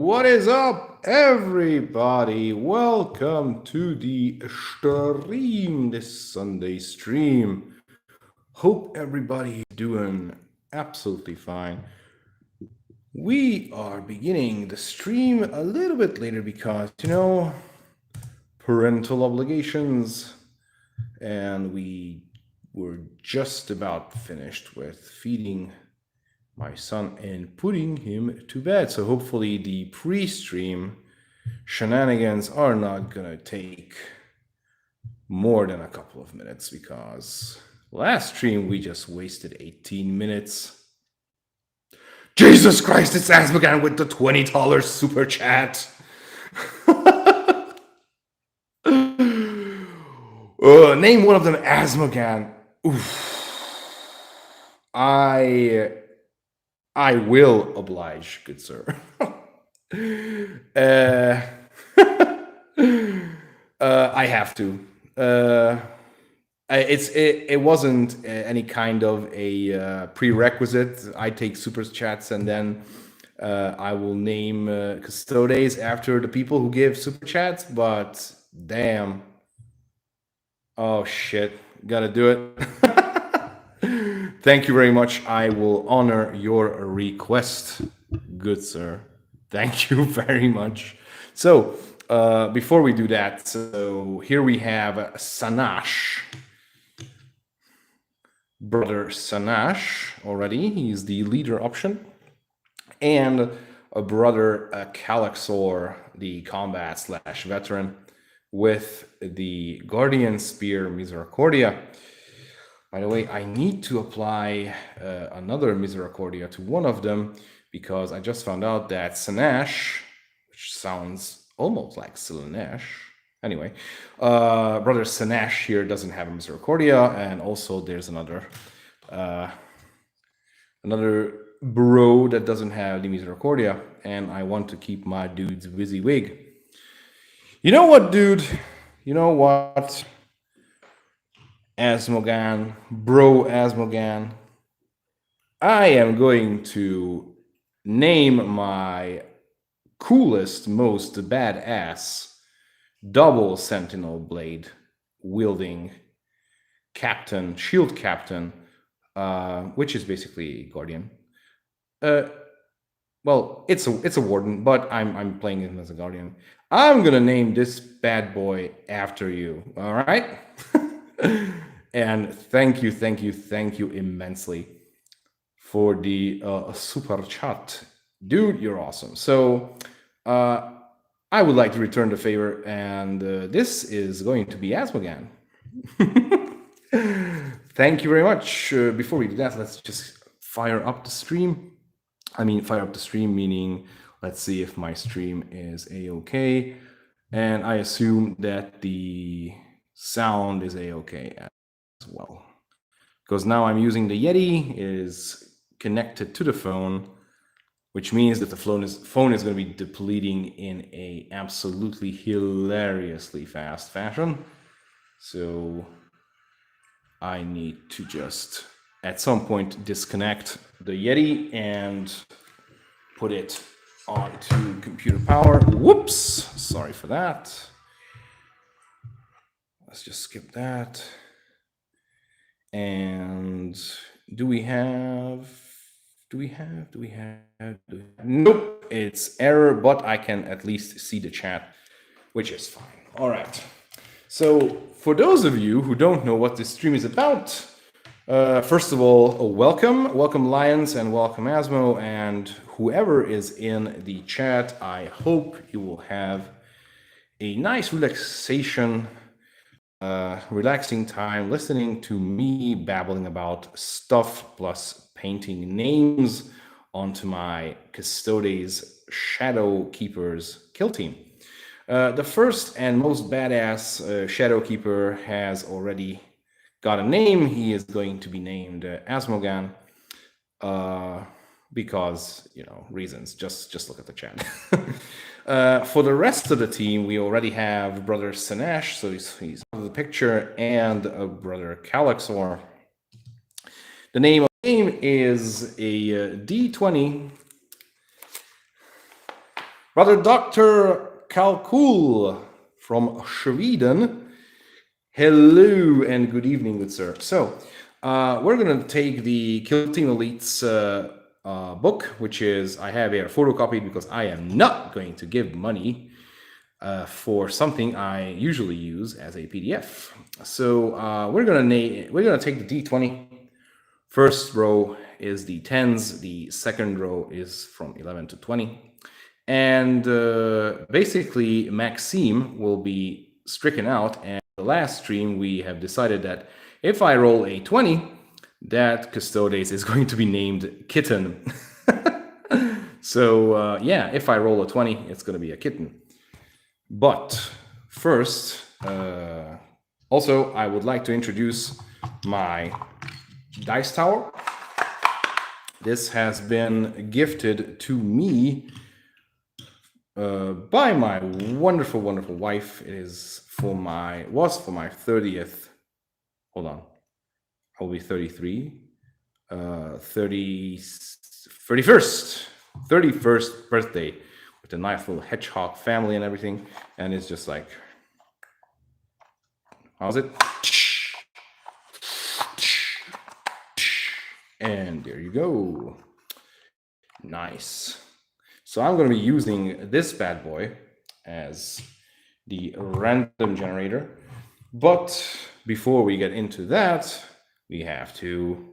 What is up, everybody? Welcome to the stream, this Sunday stream. Hope everybody is doing absolutely fine. We are beginning the stream a little bit later because, parental obligations, and we were just about finished with feeding my son and putting him to bed. So hopefully the pre-stream shenanigans are not gonna take more than a couple of minutes, because last stream we just wasted 18 minutes. Jesus Christ, it's Asmogan with the $20 super chat. Name one of them Asmogan. Oof. I will oblige, good sir. I have to. It wasn't any kind of a prerequisite. I take super chats and then I will name Custodes after the people who give super chats. But damn, oh shit, gotta do it. Thank you very much. I will honor your request, good sir. Thank you very much. So, before we do that, so here we have Sanash. Brother Sanash already. He's the leader option. And a brother Calaxor, the combat / veteran, with the Guardian Spear Misericordia. By the way, I need to apply another Misericordia to one of them, because I just found out that Sanash, which sounds almost like Silanesh. Anyway, brother Sanash here doesn't have a Misericordia, and also there's another bro that doesn't have the Misericordia, and I want to keep my dude's WYSIWYG. You know what, dude? You know what? Asmogan, bro Asmogan, I am going to name my coolest, most badass double sentinel blade wielding captain, shield captain, which is basically guardian. Well, it's a warden, but I'm playing him as a guardian. I'm gonna name this bad boy after you. All right. And thank you immensely for the super chat. Dude, you're awesome. So I would like to return the favor, and this is going to be Asmogan. Thank you very much. Before we do that, let's just fire up the stream. I mean, fire up the stream, meaning let's see if my stream is a-okay. And I assume that the sound is a-okay as well, because now I'm using the Yeti, is connected to the phone, which means that the phone is going to be depleting in a absolutely hilariously fast fashion. So I need to just at some point disconnect the Yeti and put it onto computer power. Whoops, sorry for that. Let's just skip that. And do we have? Nope, it's error, but I can at least see the chat, which is fine. All right. So for those of you who don't know what this stream is about, first of all, welcome Lions, and welcome Asmo, and whoever is in the chat. I hope you will have a nice relaxing time listening to me babbling about stuff, plus painting names onto my Custodes Shadow Keepers kill team. The first and most badass Shadow Keeper has already got a name. He is going to be named Asmogan, because, reasons. Just look at the chat. For the rest of the team, we already have brother Sanash, so he's out of the picture, and brother Calaxor. The name of the game is a D20 Brother Dr. Kalkul from Sweden. Hello and good evening, good sir. So, we're going to take the Kill Team Elites book, which is, I have here photocopied because I am not going to give money for something I usually use as a PDF. So, we're going to take the D20. First row is the tens, the second row is from 11 to 20. And basically, Maxime will be stricken out. And the last stream, we have decided that if I roll a 20, that Custodes is going to be named Kitten. So, yeah, if I roll a 20, it's going to be a kitten. But first, also, I would like to introduce my dice tower. This has been gifted to me by my wonderful, wonderful wife. It is was for my 30th. Hold on, I will be 33. 31st birthday with a nice little hedgehog family and everything. And it's just like, how's it? And there you go. Nice. So I'm going to be using this bad boy as the random generator. But before we get into that, we have to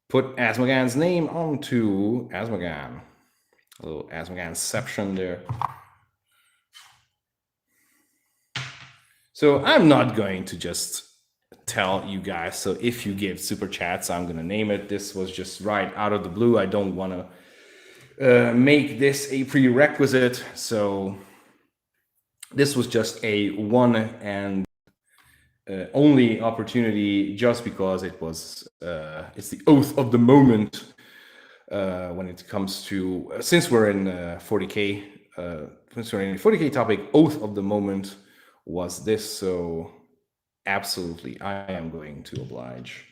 put Asmogan's name onto Asmogan. A little Asmoganception there. So I'm not going to just tell you guys. So if you give super chats, I'm going to name it. This was just right out of the blue. I don't want to make this a prerequisite. So this was just a one and only opportunity, just because it was it's the oath of the moment when it comes to since we're in 40k since we're in 40k topic. Oath of the moment was this, so absolutely I am going to oblige.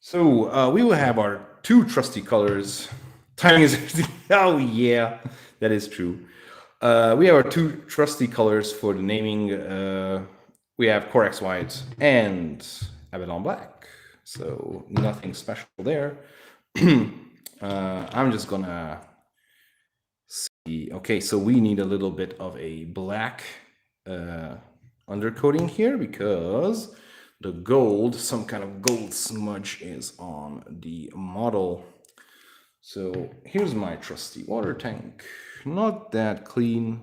So we will have our two trusty colors. Timing is oh yeah, that is true. We have our two trusty colors for the naming. We have Corax White and Abaddon Black, so nothing special there. I'm just gonna see. Okay, so we need a little bit of a black undercoating here because the gold, some kind of gold smudge is on the model. So here's my trusty water tank. Not that clean,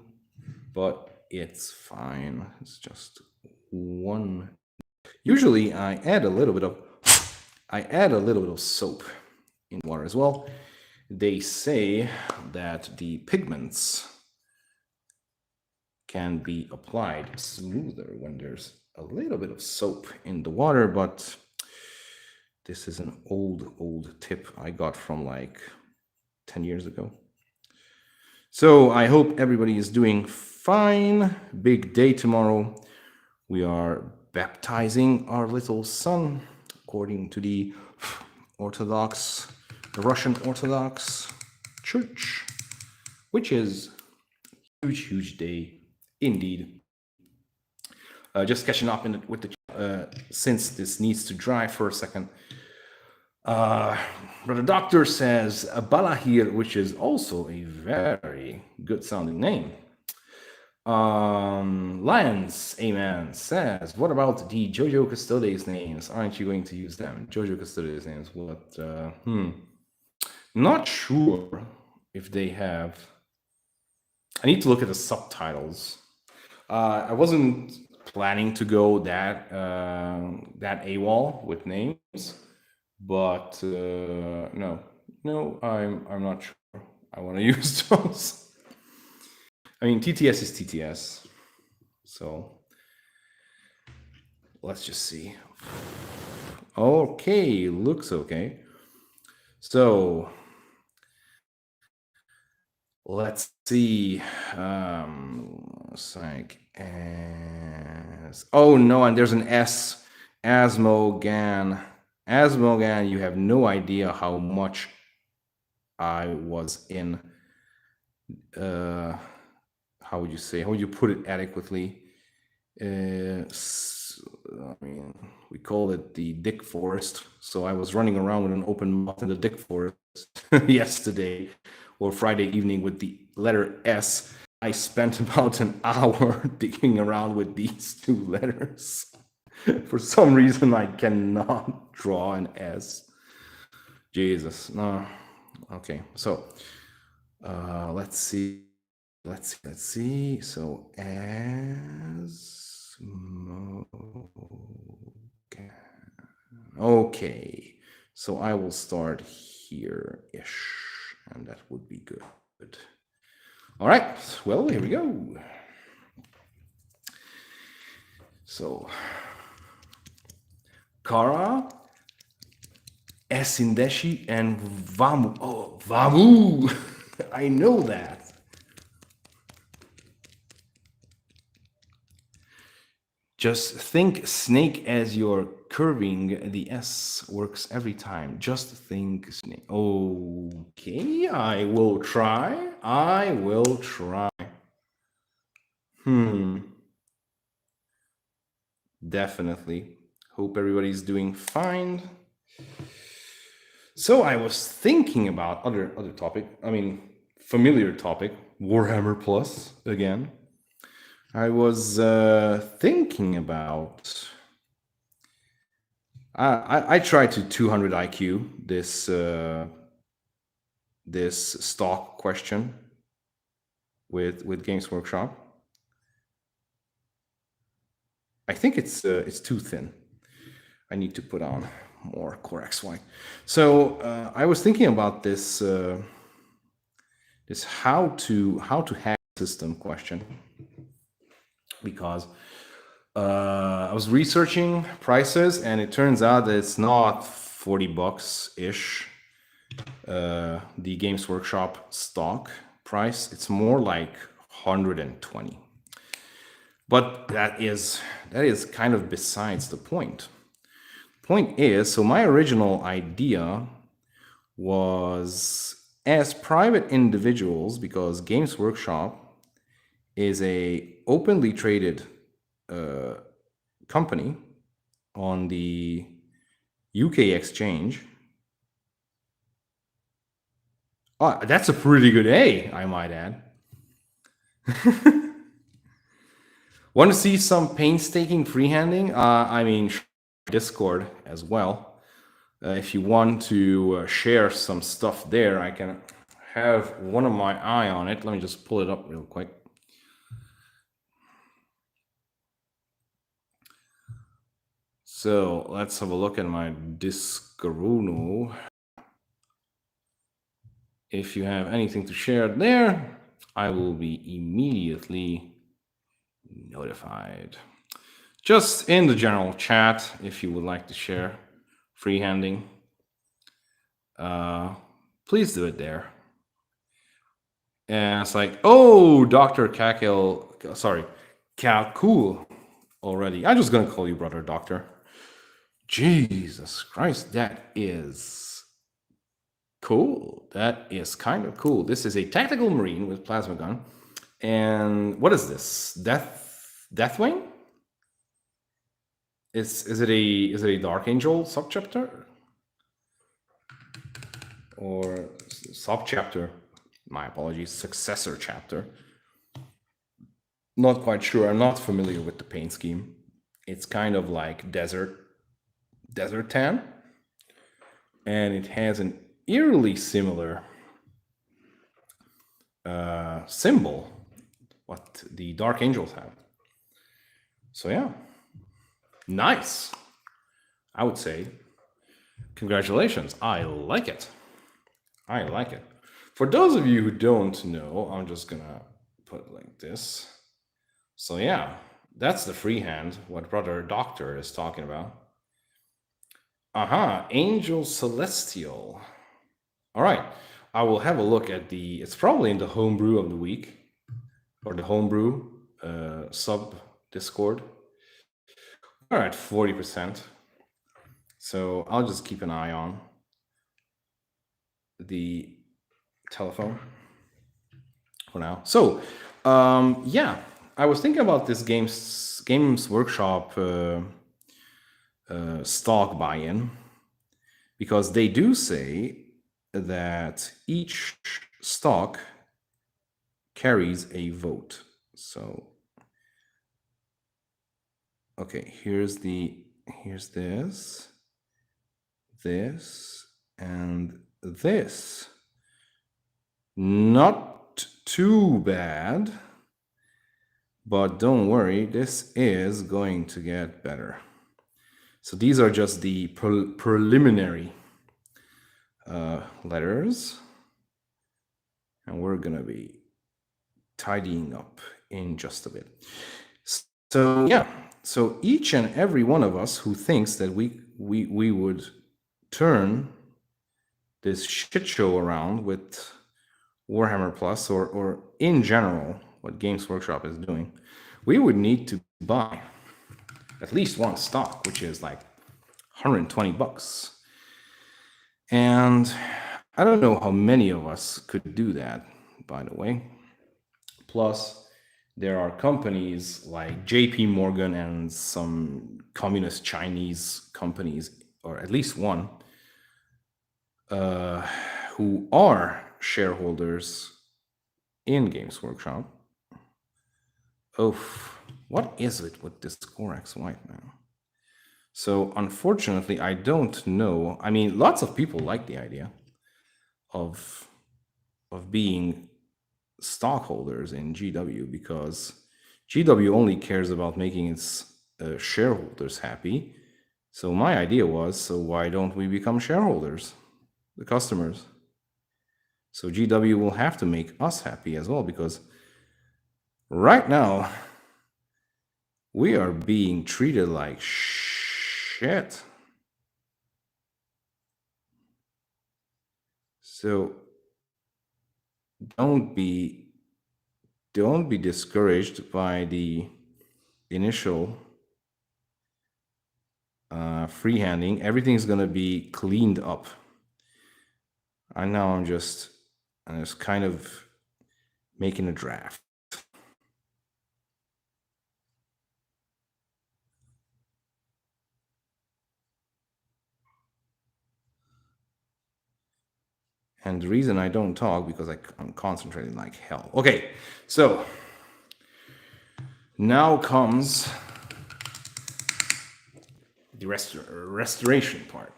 but it's fine. It's just one. Usually I add a little bit of soap in water as well. They say that the pigments can be applied smoother when there's a little bit of soap in the water, but this is an old tip I got from like 10 years ago. So I hope everybody is doing fine. Big day tomorrow. We are baptizing our little son according to the Russian Orthodox Church, which is a huge day indeed. Just catching up with the since this needs to dry for a second. Brother Doctor says Balahir, which is also a very good sounding name. Lions, amen, says, what about the Jojo Custodes names? Aren't you going to use them? Jojo Custodes names, what? Not sure if they have. I need to look at the subtitles. I wasn't planning to go that AWOL with names, but no, I'm not sure I want to use those. I mean, TTS is TTS, so let's just see. Okay, looks okay. So let's see. Psych as oh no, and there's an S. Asmogan. Asmogan, you have no idea how much I was in how would you say? How would you put it adequately? I mean, we call it the dick forest. So I was running around with an open mouth in the dick forest yesterday or Friday evening with the letter S. I spent about an hour digging around with these two letters. For some reason, I cannot draw an S. Jesus, no. Okay, so let's see. Let's see. So as okay. So I will start here-ish, and that would be good. All right. Well, here we go. So Kara, Esindeshi, and Vamu. Oh, Vamu! I know that. Just think snake as you're curving the S works every time. Just think snake. Okay, I will try. I will try. Definitely. Hope everybody's doing fine. So I was thinking about other topic. I mean, familiar topic, Warhammer Plus again. I was thinking about. I tried to 200 IQ this stock question with Games Workshop. I think it's too thin. I need to put on more Core XY. So I was thinking about this this how to hack the system question, because I was researching prices, and it turns out that it's not $40 ish. The Games Workshop stock price, it's more like 120. But that is kind of besides the point. Point is, so my original idea was, as private individuals, because Games Workshop is a openly traded company on the UK exchange. Oh, that's a pretty good A, I might add. Want to see some painstaking freehanding? I mean, Discord as well. If you want to share some stuff there, I can have one of my eye on it. Let me just pull it up real quick. So let's have a look at my Discoruno. If you have anything to share there, I will be immediately notified. Just in the general chat, if you would like to share freehanding, please do it there. And it's like, oh, Dr. Kakil, sorry, Calcool already. I'm just going to call you Brother Doctor. Jesus Christ, that is cool. That is kind of cool. This is a tactical marine with plasma gun. And what is this? Deathwing? Is it a Dark Angel subchapter? Or subchapter? My apologies, successor chapter. Not quite sure. I'm not familiar with the paint scheme. It's kind of like desert tan, and it has an eerily similar symbol what the Dark Angels have. So yeah, nice. I would say congratulations. I like it. I like it. For those of you who don't know, I'm just gonna put it like this. So yeah, that's the freehand, what Brother Doctor is talking about. Aha, Angel Celestial. All right, I will have a look at it's probably in the homebrew of the week, or the homebrew sub Discord. All right, 40%. So I'll just keep an eye on the telephone. for now. So, yeah, I was thinking about this Games Workshop stock buy-in, because they do say that each stock carries a vote. So, okay, here's this, and this. Not too bad, but don't worry, this is going to get better. So these are just the preliminary letters, and we're gonna be tidying up in just a bit. So yeah, so each and every one of us who thinks that we would turn this shit show around with Warhammer Plus, or in general what Games Workshop is doing, we would need to buy at least one stock, which is like $120. And I don't know how many of us could do that, by the way. Plus, there are companies like JP Morgan and some communist Chinese companies, or at least one, who are shareholders in Games Workshop. Oh, what is it with this Corax White now? So unfortunately, I don't know. I mean, lots of people like the idea of being stockholders in GW, because GW only cares about making its shareholders happy. So my idea was, so why don't we become shareholders, the customers? So GW will have to make us happy as well, because right now we are being treated like shit. So don't be discouraged by the initial freehanding. Everything's gonna be cleaned up. And now I'm just kind of making a draft. And the reason I don't talk, because I'm concentrating like hell. Okay, so now comes the restoration part.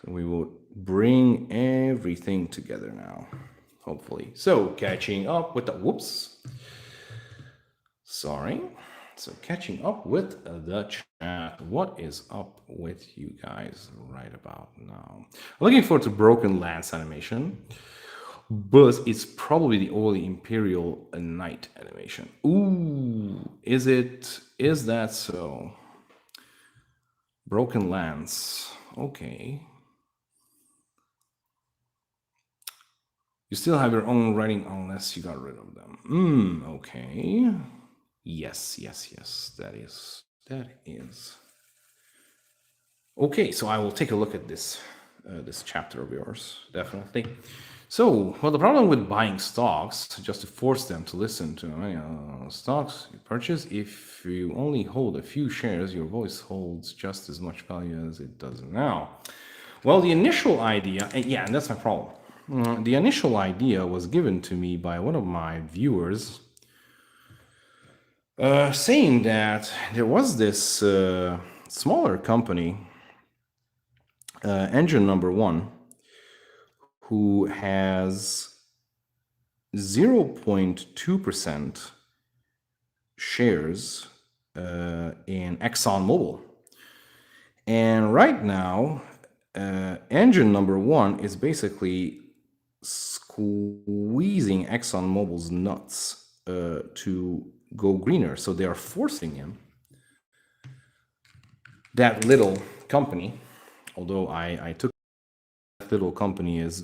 So we will bring everything together now, hopefully. So catching up with the, whoops. Sorry. So catching up with the chat. What is up with you guys right about now? I'm looking forward to Broken Lance animation, but it's probably the only Imperial Knight animation. Ooh, is that so? Broken Lance, okay. You still have your own writing unless you got rid of them. Okay. Yes, that is. Okay, so I will take a look at this chapter of yours, definitely. So, well, the problem with buying stocks, just to force them to listen to stocks you purchase, if you only hold a few shares, your voice holds just as much value as it does now. Well, the initial idea, and that's my problem. The initial idea was given to me by one of my viewers, saying that there was this smaller company, Engine Number 1, who has 0.2% shares in ExxonMobil. And right now, Engine Number 1 is basically squeezing ExxonMobil's nuts to go greener. So they are forcing him, that little company, although I took that little company is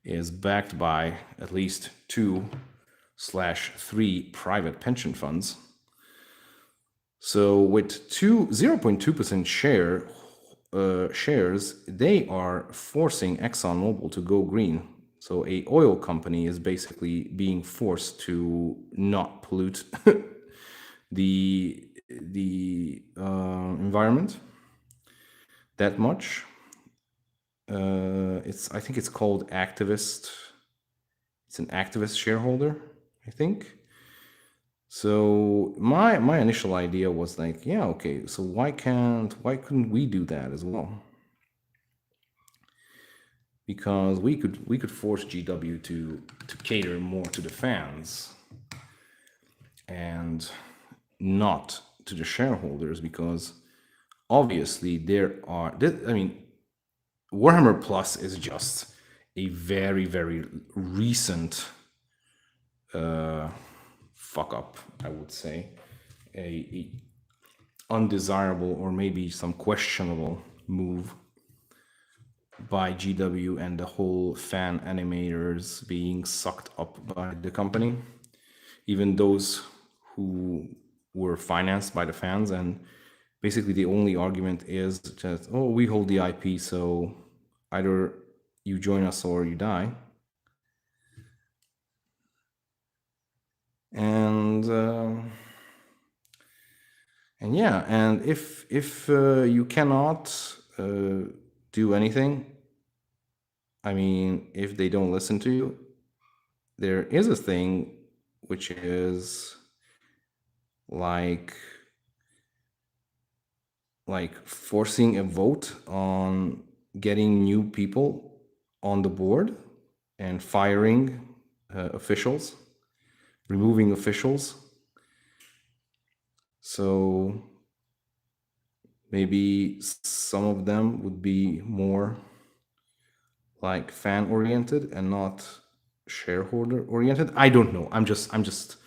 is backed by at least 2/3 private pension funds. So with 0.2% shares, they are forcing ExxonMobil to go green. So a oil company is basically being forced to not pollute the environment that much. I think it's called activist. It's an activist shareholder, I think. So my initial idea was like, yeah, okay, so why couldn't we do that as well? Because we could force GW to cater more to the fans and not to the shareholders, because obviously I mean, Warhammer Plus is just a very, very recent fuck up, I would say, a undesirable or maybe some questionable move by GW and the whole fan animators being sucked up by the company, even those who were financed by the fans. And basically the only argument is that, oh, we hold the IP, so either you join us or you die. And yeah, and if you cannot do anything, I mean, if they don't listen to you, there is a thing which is like forcing a vote on getting new people on the board and firing officials, removing officials. So maybe some of them would be more like fan oriented and not shareholder oriented. I don't know. I'm just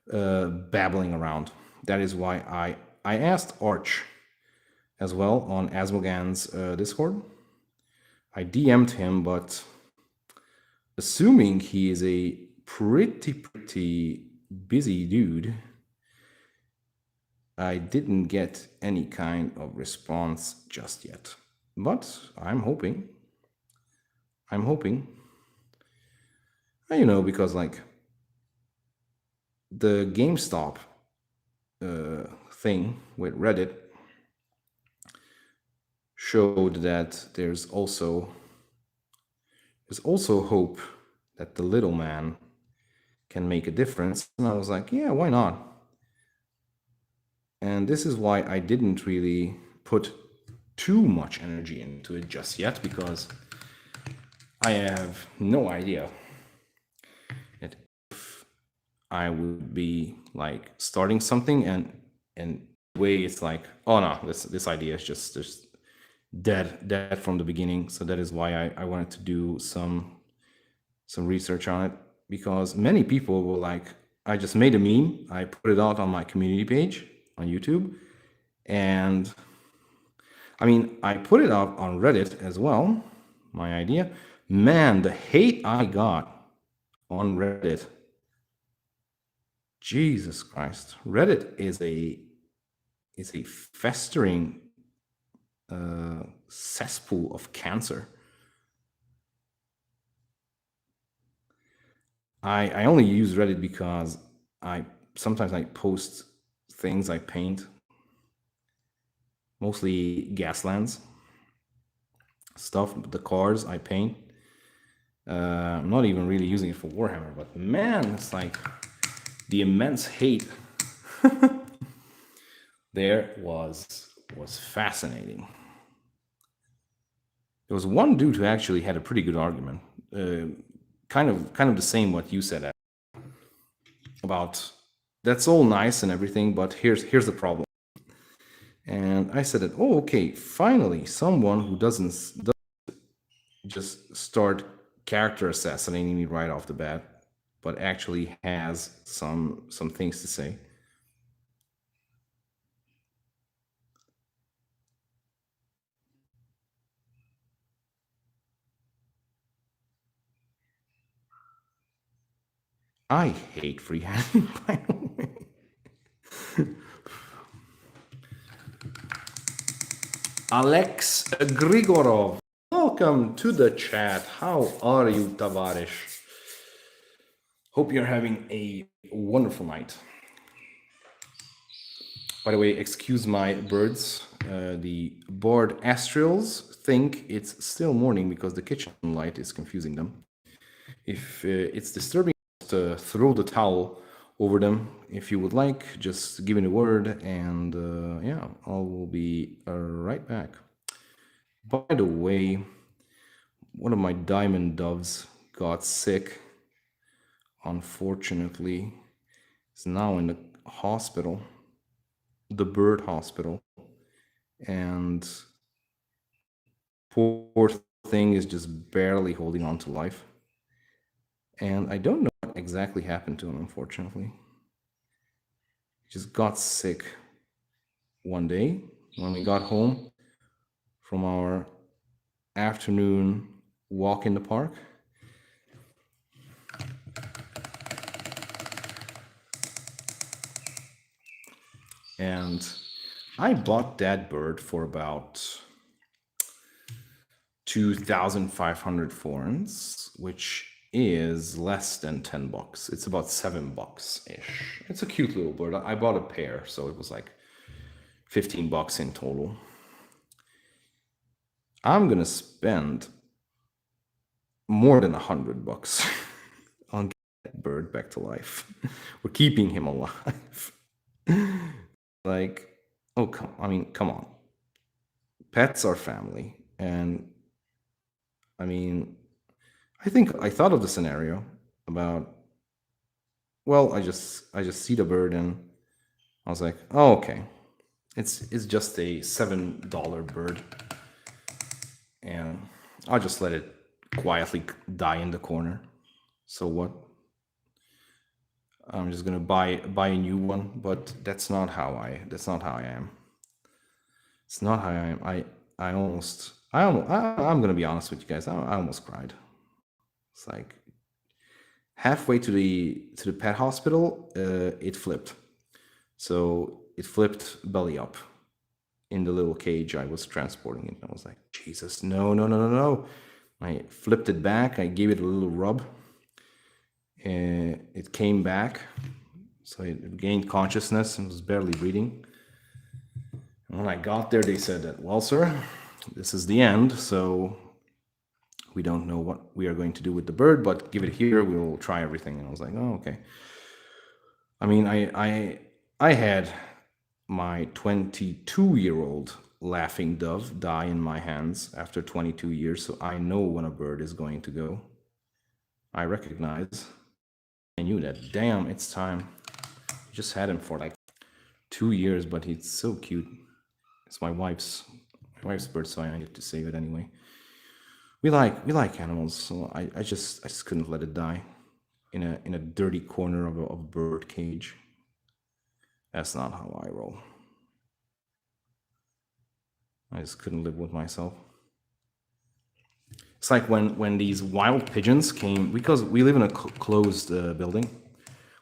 babbling around. That is why I asked Arch as well on Asmogan's Discord. I DM'd him, but assuming he is a pretty busy dude, I didn't get any kind of response just yet. But I'm hoping. You know, because like the GameStop thing with Reddit showed that there's also hope that the little man can make a difference. And I was like, yeah, why not? And this is why I didn't really put too much energy into it just yet, because I have no idea if I would be like starting something and the way it's like, oh no, this idea is just dead from the beginning. So that is why I wanted to do some research on it, because many people were like, I just made a meme, I put it out on my community page on YouTube, and I mean, I put it out on Reddit as well, my idea. Man, the hate I got on Reddit, Jesus Christ. Reddit is a festering cesspool of cancer. I only use Reddit because sometimes I post things I paint, mostly Gaslands stuff, the cars I paint. I'm not even really using it for Warhammer, but man, it's like the immense hate there was fascinating. There was one dude who actually had a pretty good argument, kind of the same what you said about that's all nice and everything, but here's the problem. And I said that, oh, okay, finally someone who doesn't just start character assassinating me right off the bat, but actually has some things to say. I hate freehanding, by the way. Alex Grigorov. Oh, welcome to the chat. How are you, Tavarish? Hope you're having a wonderful night. By the way, excuse my birds. The bored astrals think it's still morning because the kitchen light is confusing them. If it's disturbing, just throw the towel over them. If you would like, just give me a word, and yeah, I will be right back. By the way, one of my diamond doves got sick. Unfortunately, is now in the hospital, the bird hospital, and poor thing is just barely holding on to life. And I don't know what exactly happened to him, unfortunately. He just got sick one day when we got home from our afternoon walk in the park. And I bought that bird for about 2,500 forints, which is less than $10. It's about $7 ish. It's a cute little bird. I bought a pair, so it was like $15 in total. I'm gonna spend more than $100 on getting that bird back to life. We're keeping him alive. Like, oh, come on. Pets are family, and I mean, I think I thought of the scenario about, well, I just see the bird and I was like, oh, okay, it's just a $7 bird, and I'll just let it quietly die in the corner. So what? I'm just gonna buy a new one, but that's not how I am. It's not how I am. I'm gonna be honest with you guys. I almost cried. It's like halfway to the pet hospital, it flipped. So it flipped belly up in the little cage I was transporting it. I was like, Jesus, no. I flipped it back. I gave it a little rub. It came back. So it gained consciousness and was barely breathing. And when I got there, they said that, well, sir, this is the end. So we don't know what we are going to do with the bird, but give it here. We will try everything. And I was like, oh, okay. I mean, I had my 22-year-old laughing dove die in my hands after 22 years, so I know when a bird is going to go. I recognize. I knew that. Damn, it's time. I just had him for like 2 years, but he's so cute. It's my wife's bird, so I need to save it anyway. We like animals, so I just couldn't let it die in a dirty corner of a bird cage. That's not how I roll. I just couldn't live with myself. It's like when these wild pigeons came, because we live in a closed building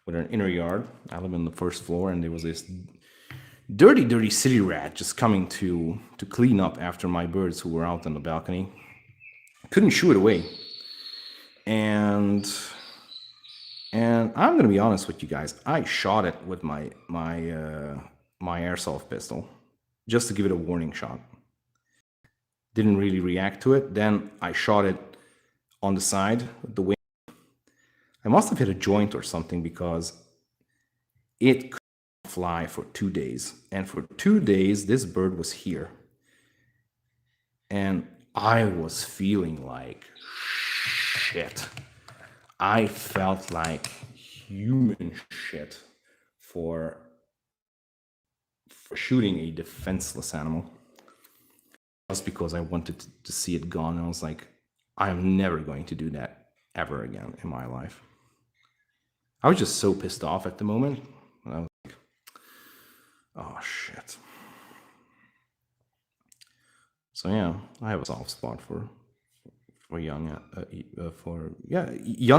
with an inner yard. I live on the first floor, and there was this dirty city rat just coming to clean up after my birds who were out on the balcony. I couldn't shoo it away. And I'm gonna be honest with you guys. I shot it with my airsoft pistol just to give it a warning shot. Didn't really react to it. Then I shot it on the side with the wing. I must have hit a joint or something because it couldn't fly for 2 days. And for 2 days, this bird was here. And I was feeling like shit. I felt like human shit for shooting a defenseless animal. Just because I wanted to see it gone. And I was like, I'm never going to do that ever again in my life. I was just so pissed off at the moment. And I was like, oh shit. So yeah, I have a soft spot for young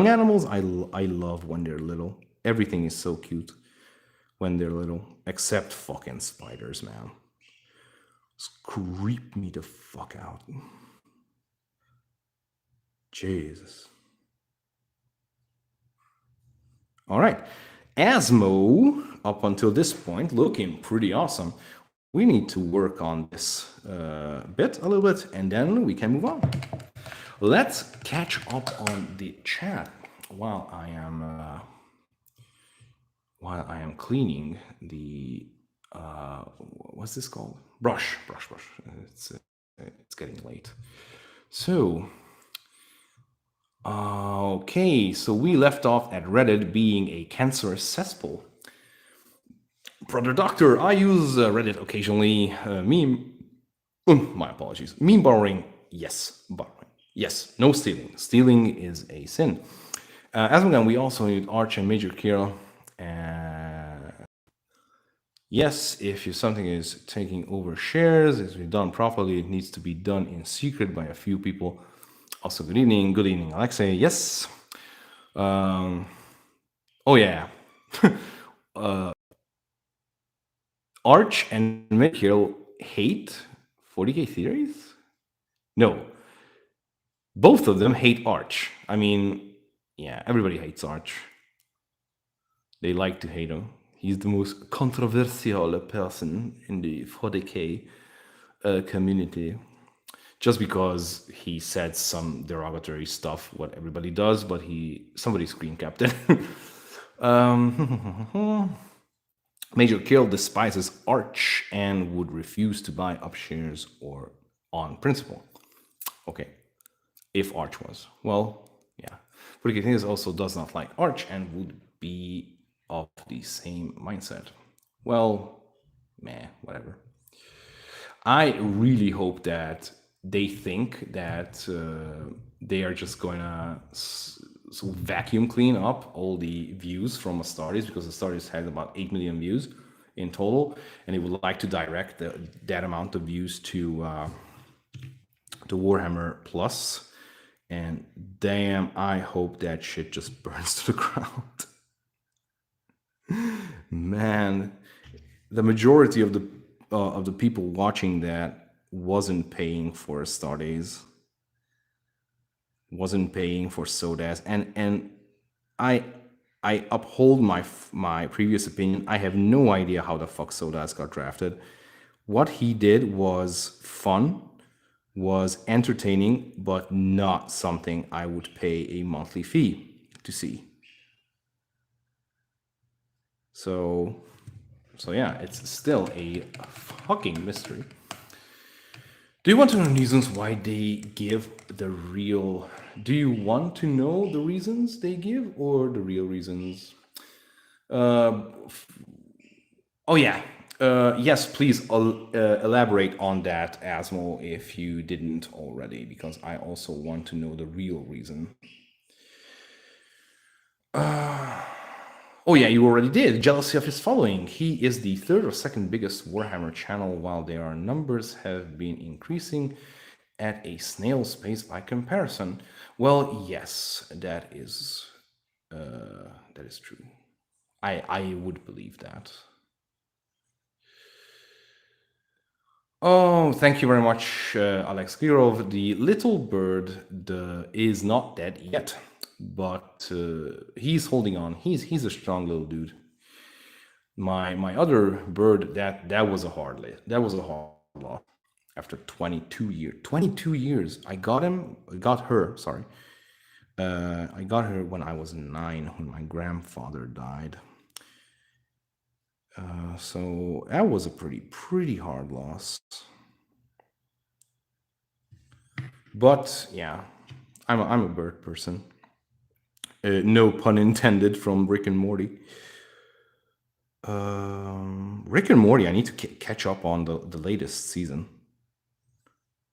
animals. I love when they're little. Everything is so cute when they're little, except fucking spiders, man. Just creep me the fuck out. Jesus. All right. Asmo, up until this point, looking pretty awesome. We need to work on this bit a little bit, and then we can move on. Let's catch up on the chat while I am cleaning the what's this called? Brush. It's getting late. So okay, so we left off at Reddit being a cancerous cesspool. Brother Doctor, I use Reddit occasionally. My apologies. Meme borrowing, yes. Borrowing, yes. No stealing. Stealing is a sin. As again, we also need Arch and Major Kira. Yes, if something is taking over shares, it's been done properly. It needs to be done in secret by a few people. Also, good evening, Alexei. Yes. Oh yeah. Arch and Mikhail hate 40k theories? No. Both of them hate Arch. I mean, yeah, everybody hates Arch. They like to hate him. He's the most controversial person in the 40k community. Just because he said some derogatory stuff, what everybody does, but somebody screen capped it. Major Kill despises Arch and would refuse to buy up shares or on principle. Okay, if Arch was. Well, yeah. But Forticatinus also does not like Arch and would be of the same mindset. Well, meh, whatever. I really hope that they think that they are just going to vacuum clean up all the views from Astartes, because Astartes had about 8 million views in total, and they would like to direct that amount of views to Warhammer Plus. And damn, I hope that shit just burns to the ground. Man, the majority of the people watching that wasn't paying for Astartes, wasn't paying for Sodas, and I uphold my previous opinion. I have no idea how the fuck Sodas got drafted. What he did was fun, was entertaining, but not something I would pay a monthly fee to see. So yeah, it's still a fucking mystery. Do you want to know reasons why they give the real? Do you want to know the reasons they give or the real reasons? Oh yeah. Yes, please elaborate on that, Asmo, if you didn't already, because I also want to know the real reason. Oh yeah, you already did. Jealousy of his following. He is the third or second biggest Warhammer channel, while their numbers have been increasing at a snail's pace by comparison. Well, yes, that is true. I would believe that. Oh, thank you very much, Alex Kirov. The little bird is not dead yet, but he's holding on. He's a strong little dude. My other bird, that was a hard loss. After 22 years. 22 years. I got her, sorry. I got her when I was 9, when my grandfather died. So that was a pretty hard loss. But yeah, I'm a bird person. No pun intended from Rick and Morty. Rick and Morty, I need to catch up on the latest season.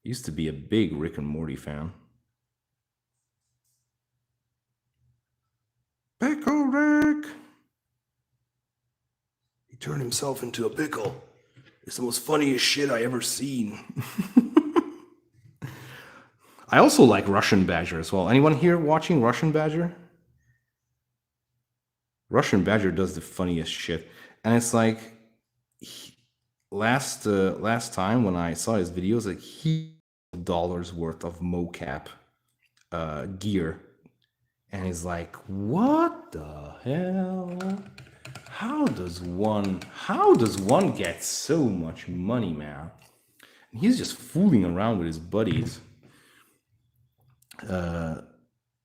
Used to be a big Rick and Morty fan. Pickle Rick! He turned himself into a pickle. It's the most funniest shit I ever seen. I also like Russian Badger as well. Anyone here watching Russian Badger? Russian Badger does the funniest shit. And it's like, last time when I saw his videos, like $1 worth of mocap gear, and he's like, "What the hell? How does one get so much money, man?" And he's just fooling around with his buddies.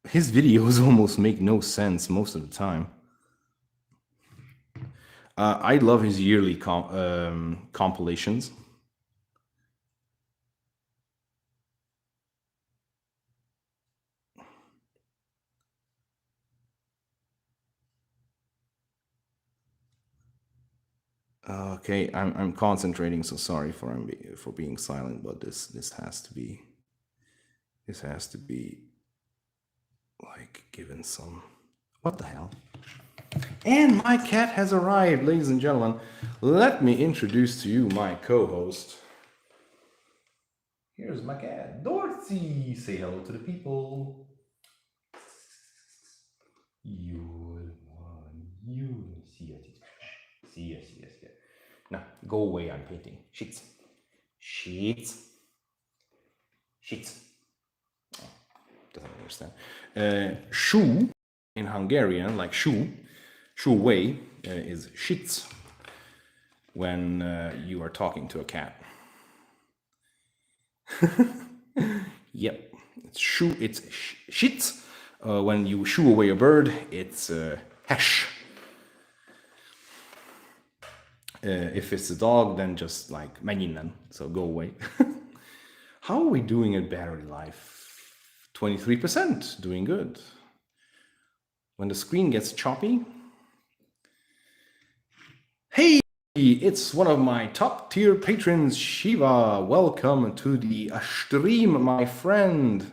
His videos almost make no sense most of the time. I love his yearly compilations. Okay, I'm concentrating, so sorry for being silent, but this has to be like given some. What the hell? And my cat has arrived, ladies and gentlemen. Let me introduce to you my co-host. Here's my cat, Dorothy. Say hello to the people. You see it. See. Now, go away, I'm painting. Shits. Shits. Shits. Oh, doesn't understand. Shoe in Hungarian, like shoe way is shits when you are talking to a cat. Yep, it's shits. When you shoo away a bird, it's hash. If it's a dog, then just like menjinen, so go away. How are we doing at battery life? 23%, doing good. When the screen gets choppy, hey, it's one of my top tier patrons, Shiva. Welcome to the stream, my friend.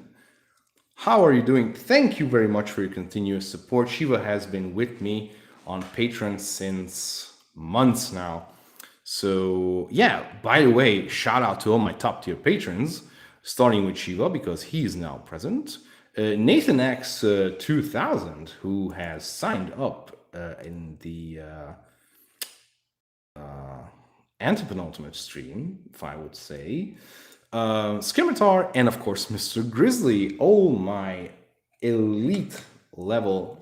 How are you doing? Thank you very much for your continuous support. Shiva has been with me on Patreon since months now. So yeah, by the way, shout out to all my top tier patrons, starting with Shiva because he is now present. Nathan X 2000, who has signed up in the antepenultimate stream, if I would say. Skimitar, and of course, Mr. Grizzly, all my elite level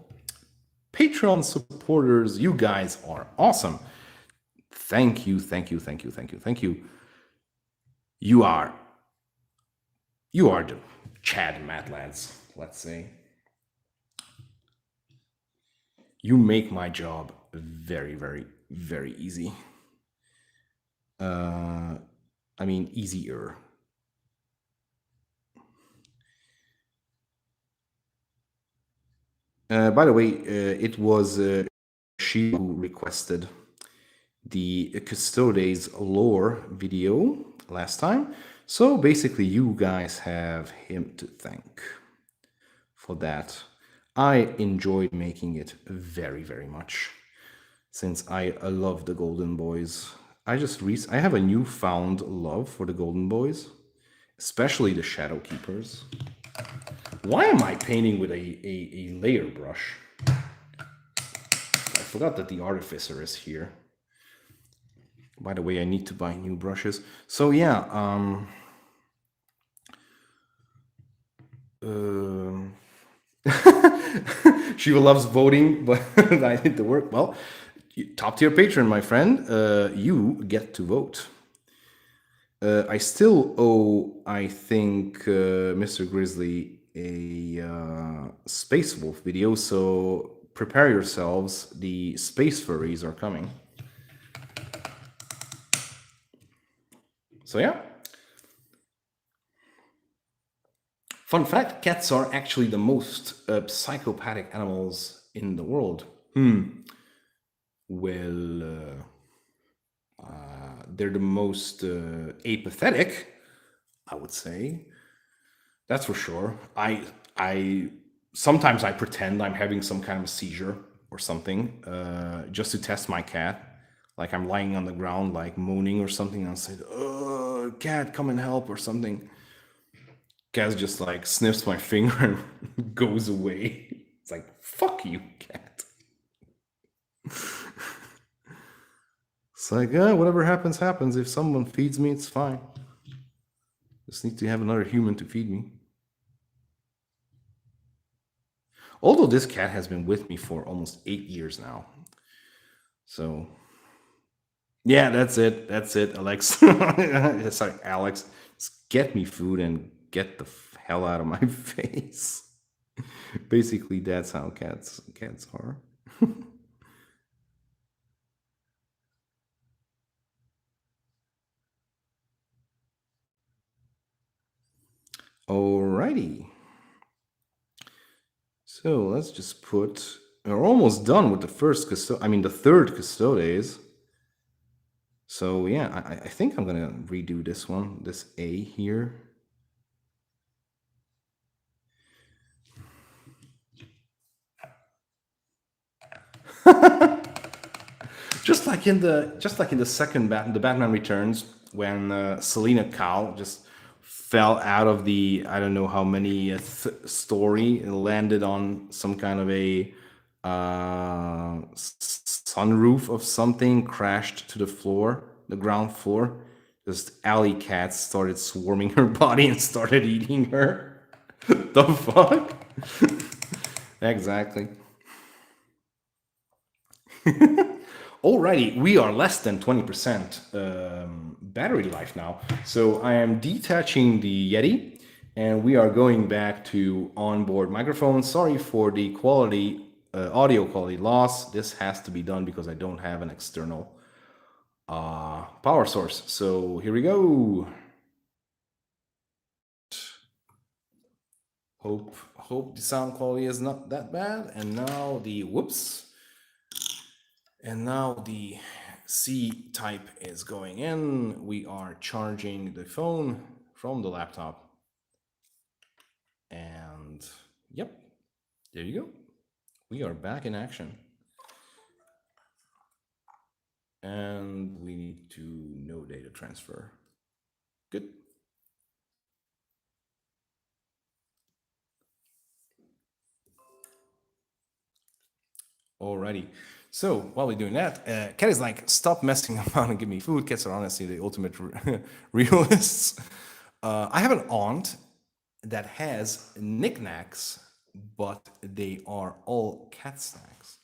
Patreon supporters. You guys are awesome. Thank you. You are the Chad Mad Lads, let's say. You make my job very, very, very easy. I mean, easier. By the way, it was she who requested the Custodes lore video last time. So basically, you guys have him to thank for that. I enjoyed making it very, very much since I love the Golden Boys. I have a newfound love for the Golden Boys, especially the Shadow Keepers. Why am I painting with a layer brush? I forgot that the Artificer is here. By the way, I need to buy new brushes. So yeah, Shiva loves voting, but I did the work. Well, top tier patron, my friend, you get to vote. I still owe, I think, Mr. Grizzly a Space Wolf video, so prepare yourselves. The Space Furries are coming. So yeah. Fun fact, cats are actually the most psychopathic animals in the world. Well, they're the most apathetic, I would say. That's for sure. I sometimes I pretend I'm having some kind of a seizure or something, just to test my cat. Like I'm lying on the ground, like moaning or something, and I'll say, "Oh, cat, come and help" or something. Cat just like sniffs my finger and goes away. It's like, fuck you, cat. It's like, whatever happens, happens. If someone feeds me, it's fine. Just need to have another human to feed me. Although this cat has been with me for almost 8 years now. So yeah, that's it. That's it, Alex. Sorry, Alex. Just get me food and get the hell out of my face. Basically, that's how cats are. Alrighty. So let's just put. We're almost done with the first custode. I mean, the third custodes. So yeah, I think I'm gonna redo this one. This A here. Just like in the second the Batman Returns, when Selina Kyle just fell out of the I don't know how many story and landed on some kind of a sunroof of something, crashed to the floor, the ground floor. Just alley cats started swarming her body and started eating her. The fuck? Exactly. Alrighty, we are less than 20% battery life now. So I am detaching the Yeti and we are going back to onboard microphone. Sorry for the audio quality loss. This has to be done because I don't have an external power source. So here we go. Hope the sound quality is not that bad. And now the whoops. And now the C type is going in. We are charging the phone from the laptop. And yep, there you go. We are back in action. And we need to no data transfer. Good. Alrighty. So while we're doing that, Cat is like, stop messing around and give me food. Cats are honestly the ultimate realists. I have an aunt that has knickknacks, but they are all cat snacks.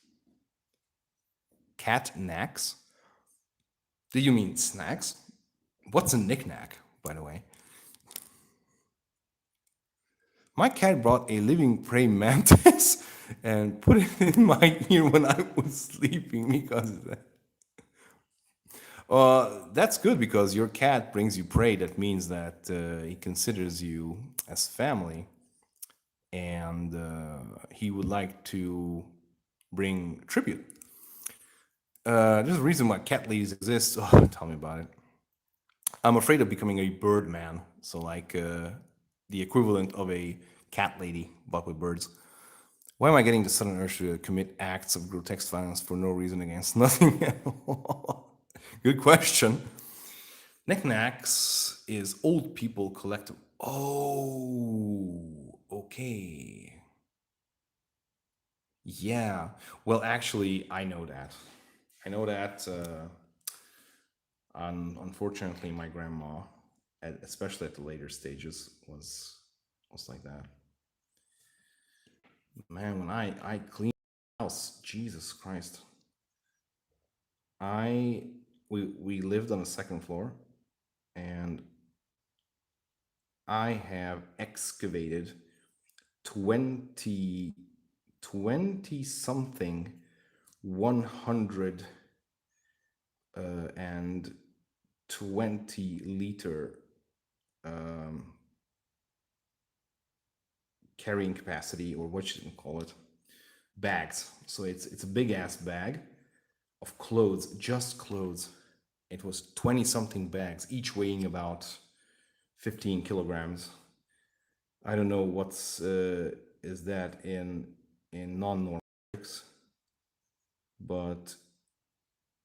Cat knacks? Do you mean snacks? What's a knickknack, by the way? My cat brought a living praying mantis and put it in my ear when I was sleeping because of that. That's good because your cat brings you prey. That means that he considers you as family and he would like to bring tribute. There's a reason why cat ladies exist. Oh, tell me about it. I'm afraid of becoming a bird man. So, like the equivalent of a cat lady, but with birds. Why am I getting the Southern Urge to commit acts of grotesque violence for no reason against nothing at all? Good question. Knickknacks is old people collective. Oh, okay. Yeah. Well, actually, I know that. I know that. Unfortunately, my grandma, especially at the later stages, was like that. Man, when I cleaned the house, Jesus Christ, I we lived on the second floor, and I have excavated 20 20 something 100 and 20-liter um, carrying capacity, or what you can call it, bags. So it's a big ass bag of clothes, just clothes. It was 20 something bags, each weighing about 15 kilograms. I don't know what's is that in non-normal, but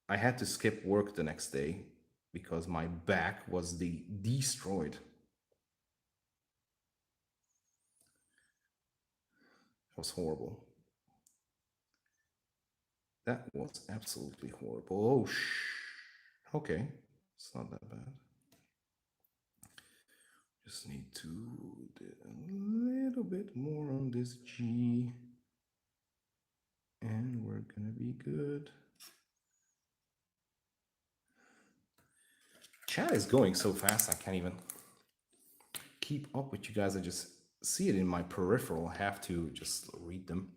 I had to skip work the next day because my back was destroyed. It was horrible. That was absolutely horrible. Oh, okay. It's not that bad. Just need to do a little bit more on this G. And we're gonna be good. Chat is going so fast, I can't even keep up with you guys. I just see it in my peripheral. I have to just read them.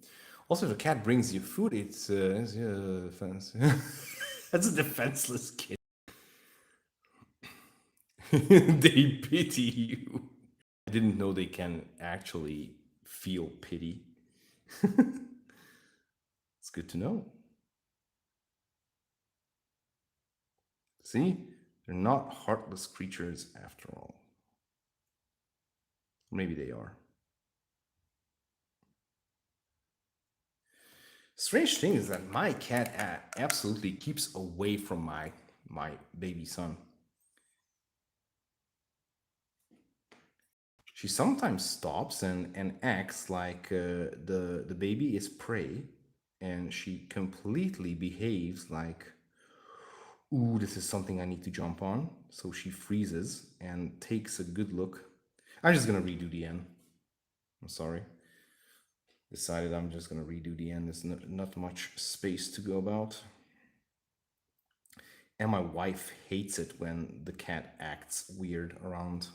Also, if a cat brings you food, it's defense. That's a defenseless kid. They pity you. I didn't know they can actually feel pity. It's good to know. See, they're not heartless creatures after all. Maybe they are. Strange thing is that my cat absolutely keeps away from my baby son. She sometimes stops and acts like the baby is prey, and she completely behaves like, ooh, this is something I need to jump on. So she freezes and takes a good look. I'm just gonna redo the end. I'm sorry. Decided I'm just gonna redo the end. There's not much space to go about. And my wife hates it when the cat acts weird around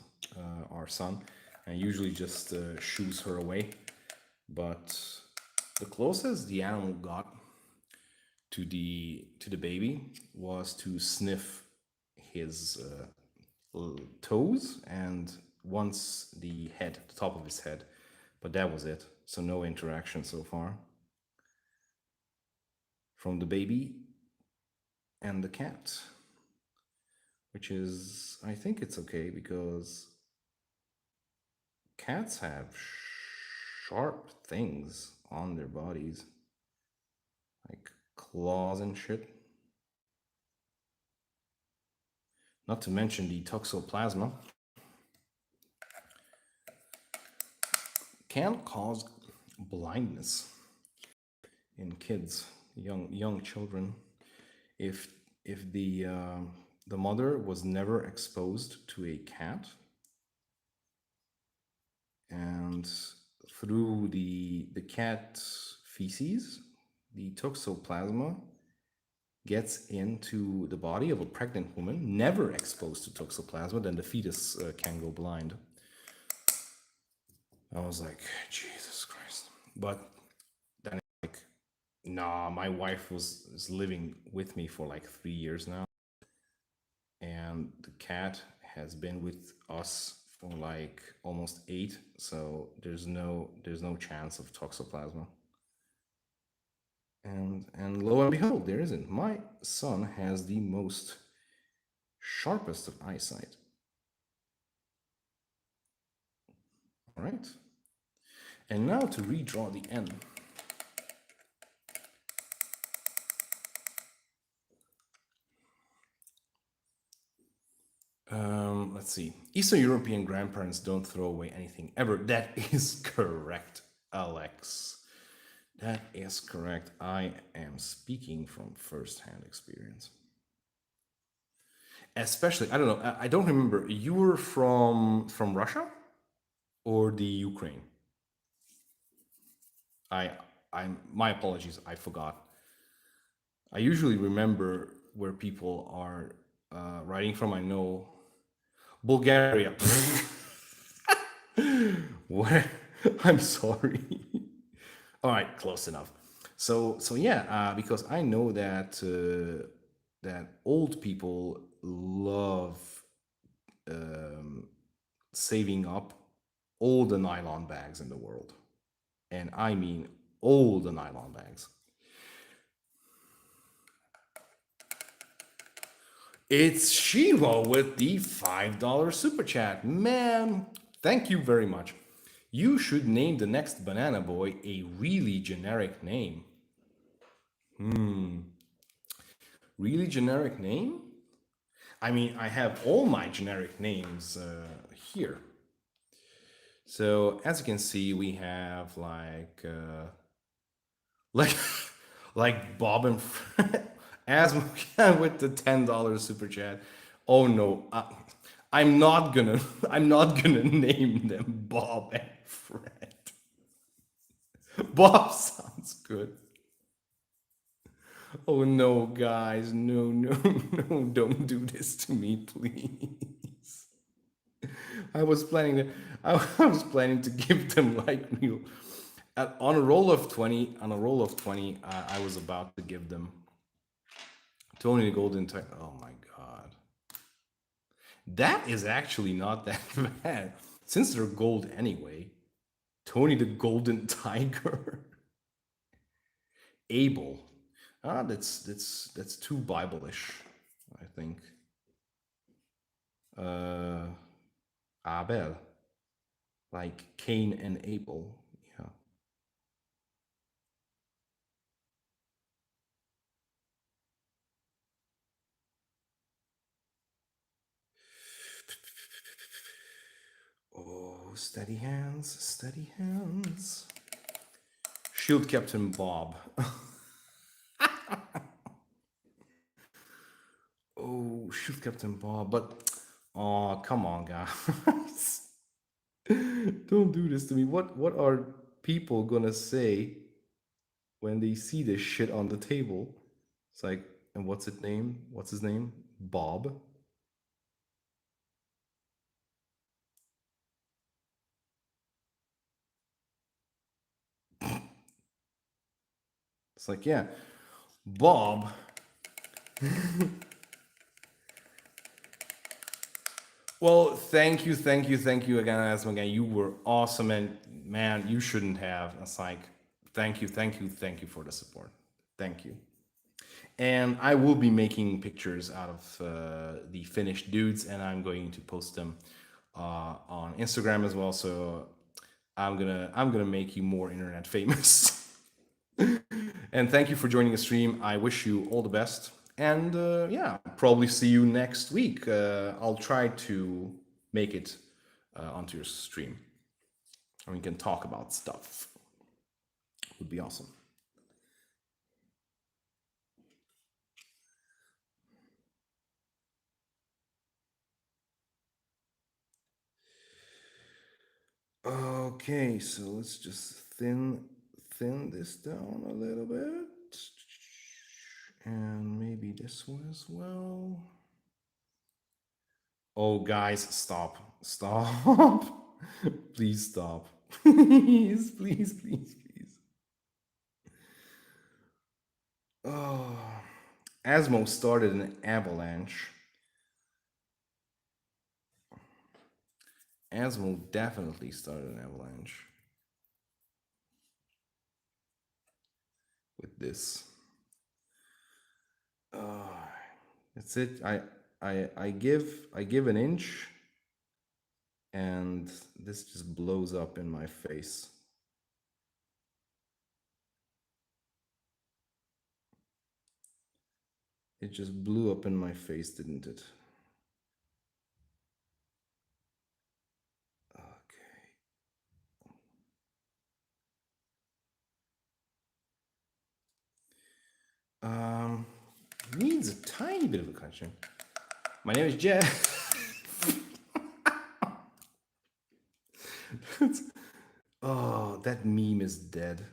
our son, and usually just shoos her away. But the closest the animal got to the baby was to sniff his toes and once the head, the top of his head, but that was it. So no interaction so far from the baby and the cat, which is, I think it's okay because cats have sharp things on their bodies, like claws and shit. Not to mention the toxoplasma can cause blindness in kids, young children, if the mother was never exposed to a cat, and through the cat feces, the toxoplasma gets into the body of a pregnant woman never exposed to toxoplasma, then the fetus can go blind. I was like, Jesus Christ. But then, like, nah, my wife is living with me for like 3 years now, and the cat has been with us for like almost 8. So there's no chance of toxoplasma. And lo and behold, there isn't. My son has the most sharpest of eyesight. All right. And now to redraw the N. Let's see. Eastern European grandparents don't throw away anything ever. That is correct, Alex. That is correct. I am speaking from first-hand experience. Especially, I don't know. I don't remember. You were from Russia or the Ukraine? I my apologies. I forgot. I usually remember where people are writing from. I know Bulgaria. What? I'm sorry. All right, close enough. So yeah, because I know that that old people love saving up all the nylon bags in the world, and I mean all the nylon bags. It's Shiva with the $5 super chat. Man, thank you very much. You should name the next banana boy a really generic name. Really generic name? I mean, I have all my generic names here. So as you can see, we have like like Bob and Asthma with the $10 super chat. Oh no, I'm not gonna I'm not gonna name them Bob and Fred. Bob sounds good. Oh no, guys, no, no, no, don't do this to me, please. I was planning to, I was planning to give them like real, on a roll of 20, on a roll of 20, I was about to give them Tony the Golden Tiger. Oh my God. That is actually not that bad. Since they're gold anyway. Tony the Golden Tiger. Abel. Ah, that's too Bible-ish, I think. Uh Abel. Like Cain and Abel. Yeah. Oh, steady hands, steady hands. Shield Captain Bob. Oh, Shield Captain Bob. But, oh, come on, guys. Don't do this to me. What are people gonna say when they see this shit on the table? It's like, and what's its name? What's his name? Bob. It's like, yeah, Bob. Well, thank you again, Asma. Again, you were awesome, and man, you shouldn't have. It's like, thank you for the support. Thank you. And I will be making pictures out of the finished dudes, and I'm going to post them on Instagram as well. So I'm gonna make you more internet famous. And thank you for joining the stream. I wish you all the best. And yeah, probably see you next week. I'll try to make it onto your stream. And we can talk about stuff. Would be awesome. Okay, so let's just thin this down a little bit. And maybe this one as well. Oh, guys, stop. Stop. Please stop. Please, please, please, please. Oh, Asmo started an avalanche. Asmo definitely started an avalanche with this. Oh, that's it. I give an inch, and this just blows up in my face. It just blew up in my face, didn't it? Okay. Needs a tiny bit of a correction. My name is Jeff. Oh, that meme is dead.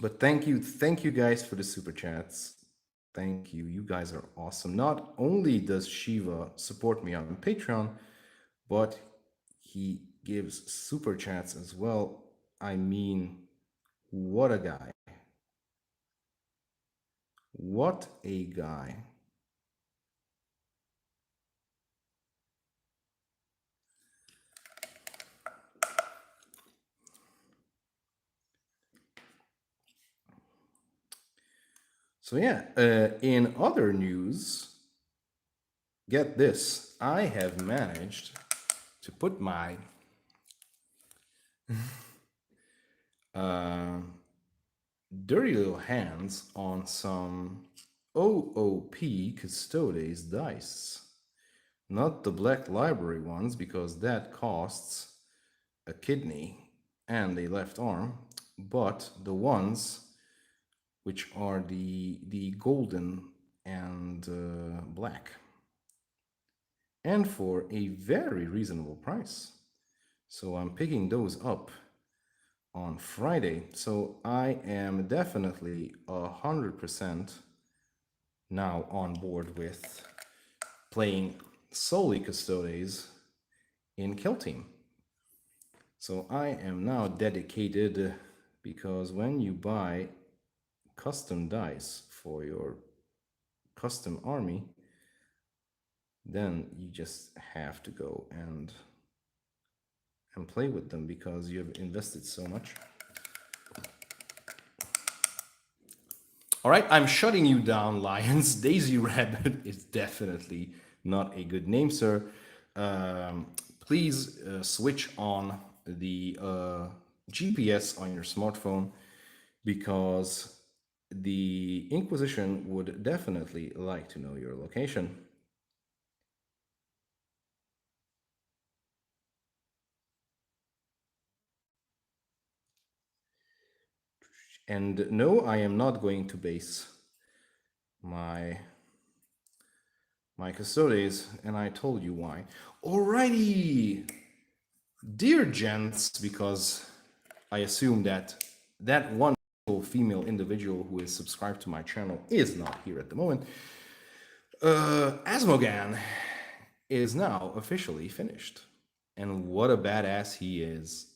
But thank you guys for the super chats. Thank you. You guys are awesome. Not only does Shiva support me on Patreon, but he gives super chats as well. I mean, what a guy. What a guy. So yeah, in other news, get this. I have managed to put my uh, dirty little hands on some OOP Custodes dice. Not the Black Library ones, because that costs a kidney and a left arm, but the ones which are the golden and black, and for a very reasonable price. So I'm picking those up on Friday. So I am definitely 100% now on board with playing solely Custodes in Kill Team. So I am now dedicated because when you buy custom dice for your custom army, then you just have to go and play with them because you have invested so much. All right, I'm shutting you down, Lions. Daisy Rabbit is definitely not a good name, sir. Please switch on the GPS on your smartphone because the Inquisition would definitely like to know your location. And no, I am not going to base my Custodes, and I told you why. Alrighty, dear gents, because I assume that that one female individual who is subscribed to my channel is not here at the moment. Asmogan is now officially finished. And what a badass he is.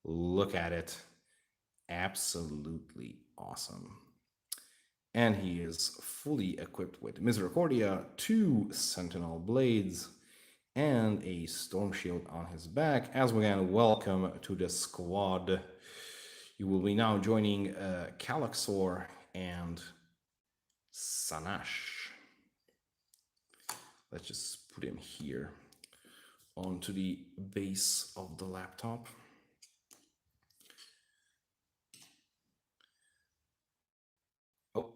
Look at it. Absolutely awesome. And he is fully equipped with Misericordia, 2 Sentinel Blades, and a Storm Shield on his back. Asmogan, welcome to the squad. You will be now joining Calaxor and Sanash. Let's just put him here onto the base of the laptop. Oh,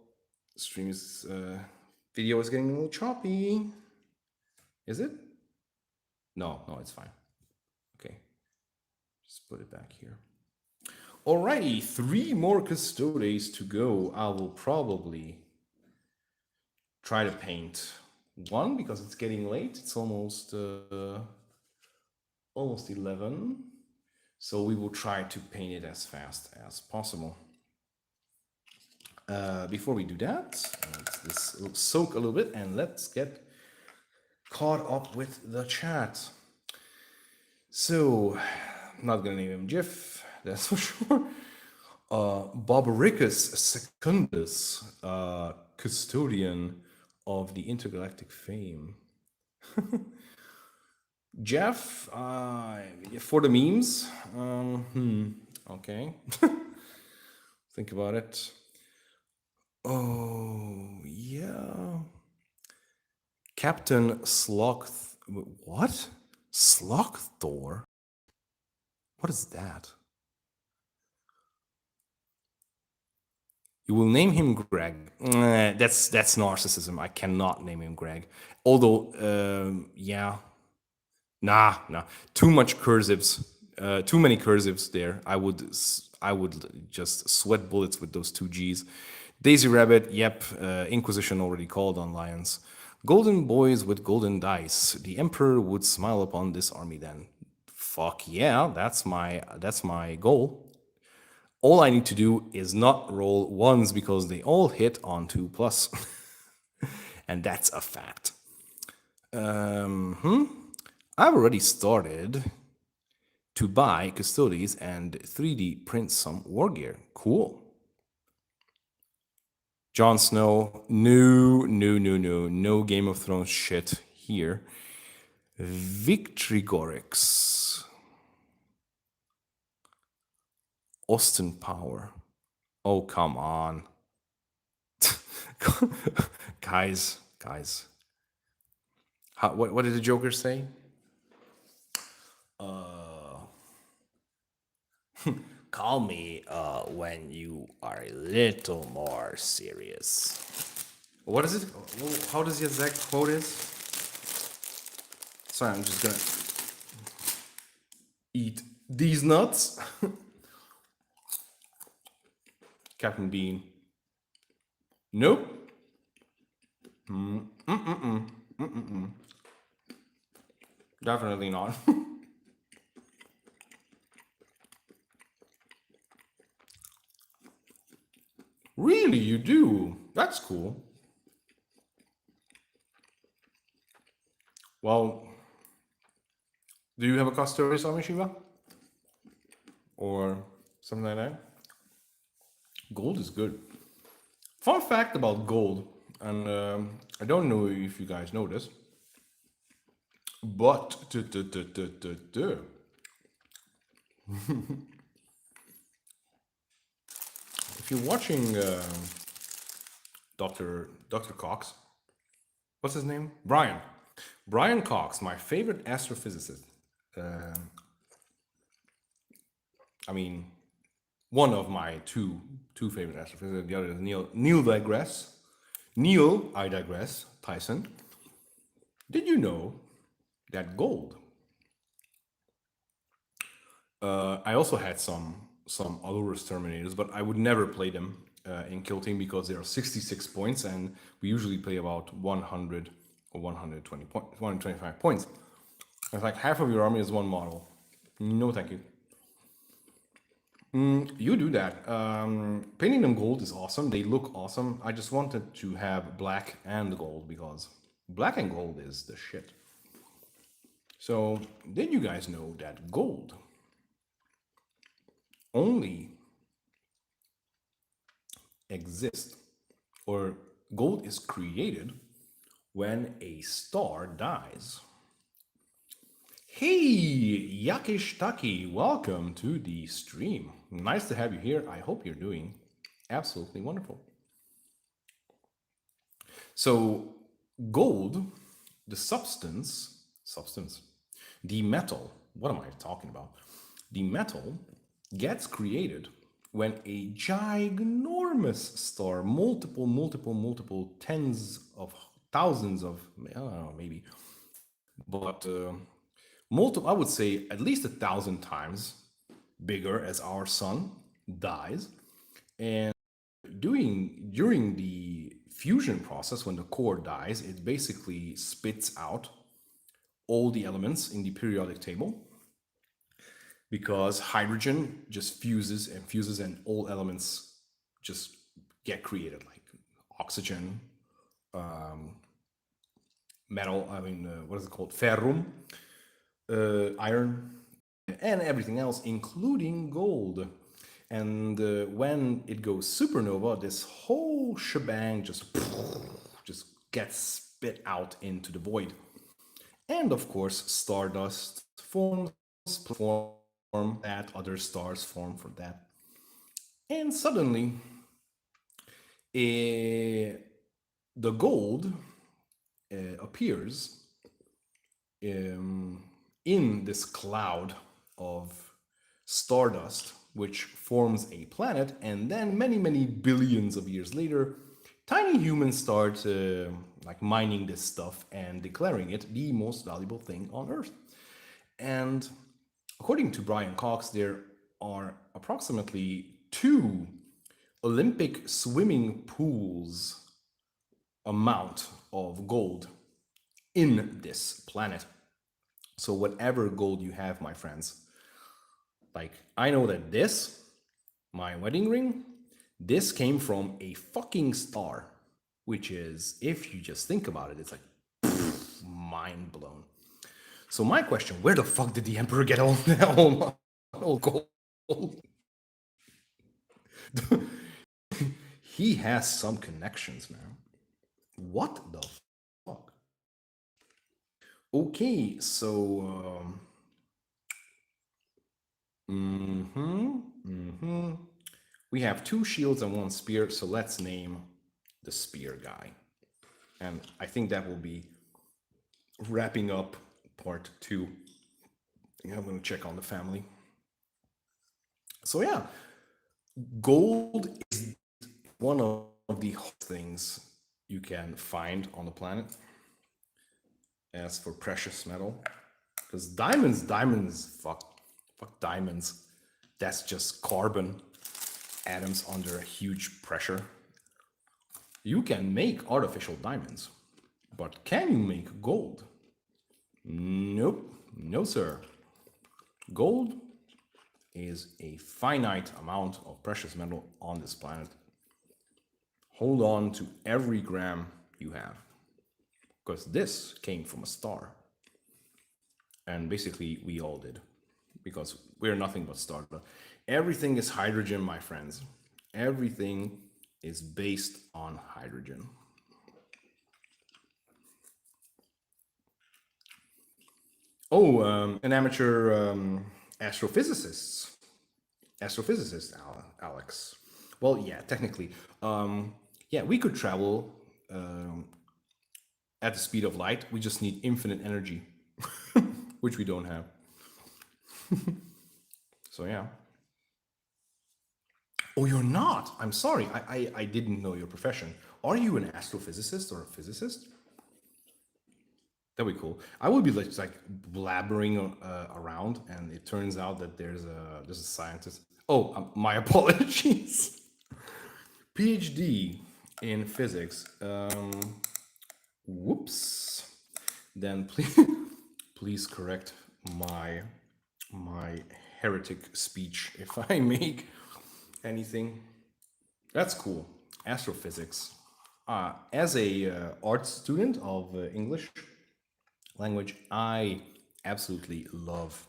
stream's video is getting a little choppy. Is it? No, it's fine. Okay, just put it back here. Alrighty, 3 more Custodes to go. I will probably try to paint 1 because it's getting late. It's almost 11. So we will try to paint it as fast as possible. Before we do that, let's soak a little bit and let's get caught up with the chat. So, I'm not gonna name him Jeff, that's for sure. Barbaricus Secundus, custodian of the intergalactic fame. Jeff, for the memes, okay. Think about it. Oh, yeah. Captain Sloth. What? Sloththor? What is that? You will name him Greg. That's narcissism. I cannot name him Greg. Although, yeah. Nah. Too much cursives. Too many cursives there. I would just sweat bullets with those 2 G's. Daisy Rabbit, yep. Inquisition already called on Lions. Golden boys with golden dice. The Emperor would smile upon this army then. Fuck yeah, that's my goal. All I need to do is not roll 1s because they all hit on 2+. And that's a fact. I've already started to buy Custodes and 3D print some war gear. Cool. Jon Snow, no Game of Thrones shit here. Victrigorix. Austin Power. Oh, come on. guys. What did the Joker say? Call me when you are a little more serious. What is it? How does the exact quote is? Sorry, I'm just gonna eat these nuts. Captain Bean. Nope. Definitely not. Really, you do? That's cool. Well, do you have a Custodes on Shiva? Or something like that? Gold is good. Fun fact about gold, and I don't know if you guys know this, but if you're watching Dr. Cox, what's his name? Brian. Brian Cox, my favorite astrophysicist. I mean, one of my two favorite astrophysicists. The other is Neil, I digress, Tyson. Did you know that gold? I also had some Alurus Terminators, but I would never play them in Kill Team because they are 66 points, and we usually play about 100 or 125 points. It's like half of your army is one model. No, thank you. You do that. Painting them gold is awesome. They look awesome. I just wanted to have black and gold because black and gold is the shit. So, did you guys know that gold only exists, or gold is created when a star dies? Hey, Yakish Taki, welcome to the stream. Nice to have you here. I hope you're doing absolutely wonderful. So, gold, the substance, the metal, what am I talking about? The metal gets created when a ginormous star, multiple tens of thousands of, I don't know, maybe, but multiple, I would say at least 1,000 times bigger as our sun dies. And during the fusion process, when the core dies, it basically spits out all the elements in the periodic table because hydrogen just fuses and all elements just get created, like oxygen, metal, what is it called? Ferrum, iron, and everything else, including gold. And when it goes supernova, this whole shebang just gets spit out into the void. And of course, stardust forms that, other stars form for that. And suddenly, the gold appears in this cloud of stardust, which forms a planet, and then many billions of years later, tiny humans start like mining this stuff and declaring it the most valuable thing on Earth. And according to Brian Cox, there are approximately 2 Olympic swimming pools amount of gold in this planet. So whatever gold you have, my friends, like I know that this, my wedding ring, this came from a fucking star, which is, if you just think about it, it's like mind blown. So my question, where the fuck did the emperor get all gold? He has some connections, man. What the fuck? Okay, so we have 2 shields and 1 spear, so let's name the spear guy. And I think that will be wrapping up part 2. Yeah, I'm gonna check on the family. So yeah, gold is one of the things you can find on the planet. As for precious metal, because diamonds, fuck diamonds. That's just carbon atoms under huge pressure. You can make artificial diamonds, but can you make gold? Nope, no sir. Gold is a finite amount of precious metal on this planet. Hold on to every gram you have, because this came from a star. And basically, we all did, because we're nothing but stardust. Everything is hydrogen, my friends. Everything is based on hydrogen. Oh, an amateur astrophysicist. Astrophysicist, Alex. Well, yeah, technically. Yeah, we could travel at the speed of light. We just need infinite energy, which we don't have. So, yeah. Oh, you're not? I'm sorry. I didn't know your profession. Are you an astrophysicist or a physicist? That'd be cool. I would be like blabbering around, and it turns out that there's a scientist. Oh, my apologies. PhD in physics. Whoops. Then please, please correct my my heretic speech if I make anything. That's cool. Astrophysics. As a art student of English language, I absolutely love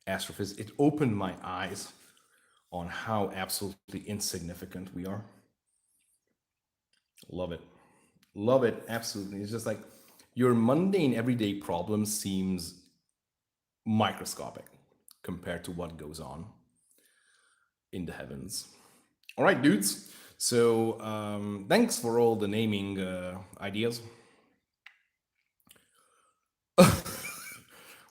astrophysics. It opened my eyes on how absolutely insignificant we are. Love it. Love it. Absolutely. It's just like your mundane everyday problem seems microscopic compared to what goes on in the heavens. All right, dudes. So thanks for all the naming ideas.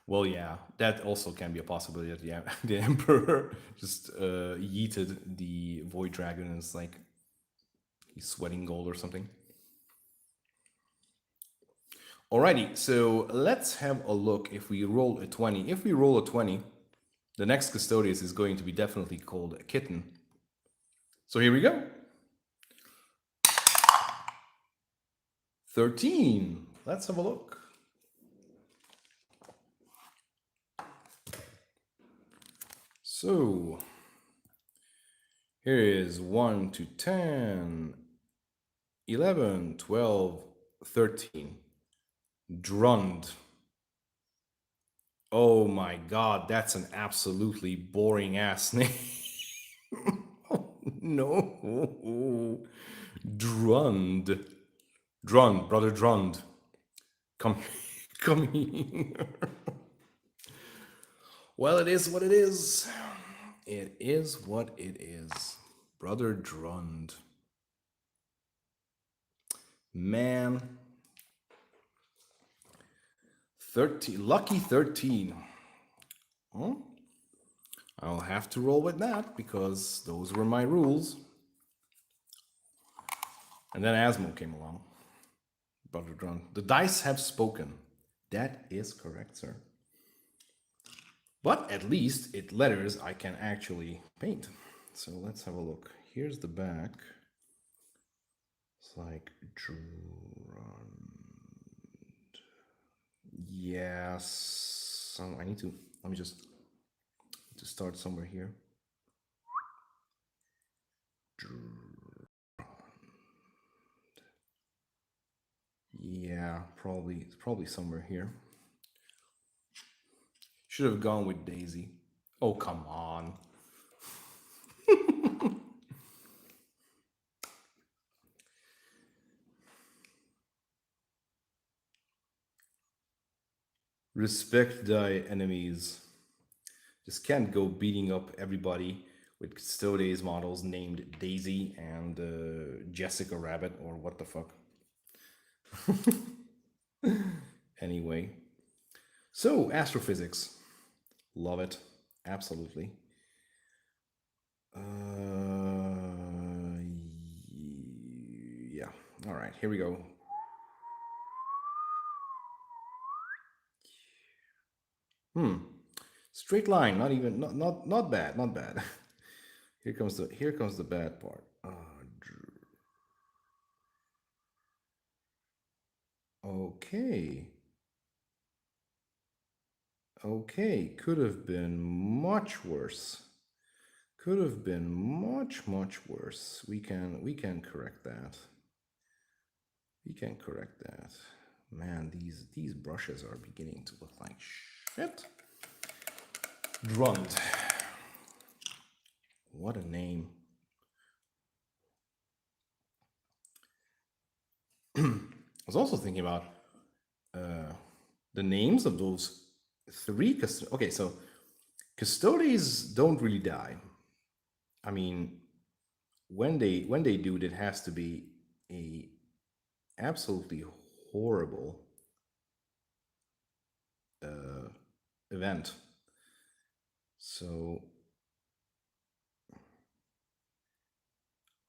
Well, yeah, that also can be a possibility that the emperor just yeeted the void dragon and it's like he's sweating gold or something. Alrighty, so let's have a look if we roll a 20. If we roll a 20, the next Custodius is going to be definitely called a kitten. So here we go. 13. Let's have a look. So here is 1 to 10, 11, 12, 13. Drund. Oh my god, that's an absolutely boring ass name. No. Drund. Drund, brother Drund. Come, come here. Well, it is what it is. It is what it is. Brother Drund. Man. 13. Lucky 13. Huh? I'll have to roll with that because those were my rules. And then Asmo came along. Brother Drund. The dice have spoken. That is correct, sir. But at least it letters I can actually paint. So let's have a look. Here's the back. It's like Drund. Yes. So I need to, let me just to start somewhere here. Yeah, probably somewhere here. Should have gone with Daisy. Oh, come on. Respect thy enemies. Just can't go beating up everybody with Custodes models named Daisy and Jessica Rabbit or what the fuck. Anyway, so astrophysics, love it, absolutely. Yeah. All right, here we go. Straight line, not bad, not bad. Here comes the bad part. Okay. Okay, could have been much worse. Could have been much worse. We can correct that. We can correct that. Man, these brushes are beginning to look like shit. Drund. What a name. I was also thinking about the names of those three. Okay, so Custodes don't really die. I mean, when they do, it has to be a absolutely horrible event. So,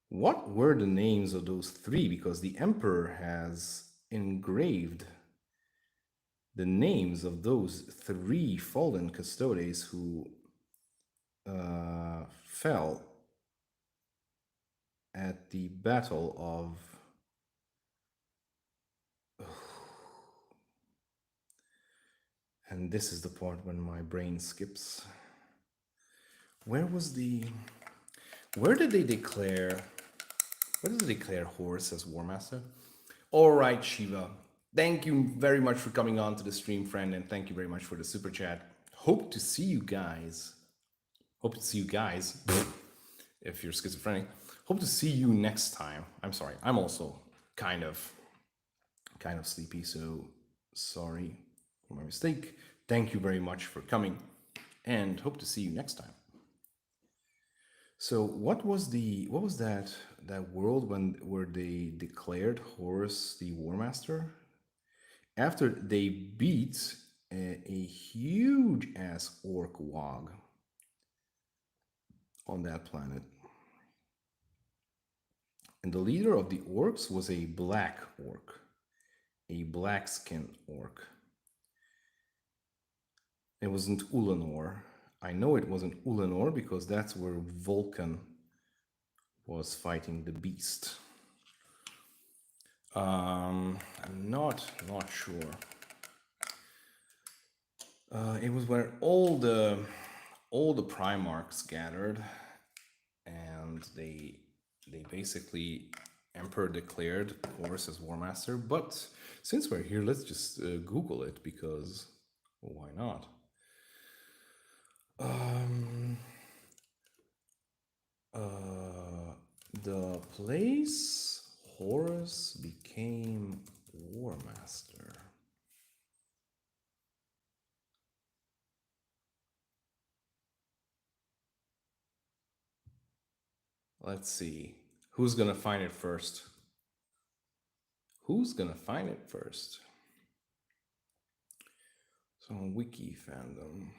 what were the names of those three? Because the emperor has engraved the names of those three fallen Custodes who fell at the Battle of. And this is the part when my brain skips. Where was the. Where did they declare. Where did they declare Horus as War Master? All right, Shiva. Thank you very much for coming on to the stream, friend, and thank you very much for the super chat. Hope to see you guys. Hope to see you guys. If you're schizophrenic. Hope to see you next time. I'm sorry. I'm also kind of sleepy, so sorry for my mistake. Thank you very much for coming, and hope to see you next time. So, what was that world where they declared Horus the War Master? After they beat a huge ass orc wog on that planet. And the leader of the orcs was a black orc, a black skin orc. It wasn't Ulanor. I know it wasn't Ulanor because that's where Vulcan was fighting the beast. I'm not sure. It was where all the Primarchs gathered, and they basically Emperor declared Horus as War Master. But since we're here, let's just Google it because, well, why not? The place Horus became War Master. Let's see. Who's gonna find it first? Who's gonna find it first? So on Wiki fandom.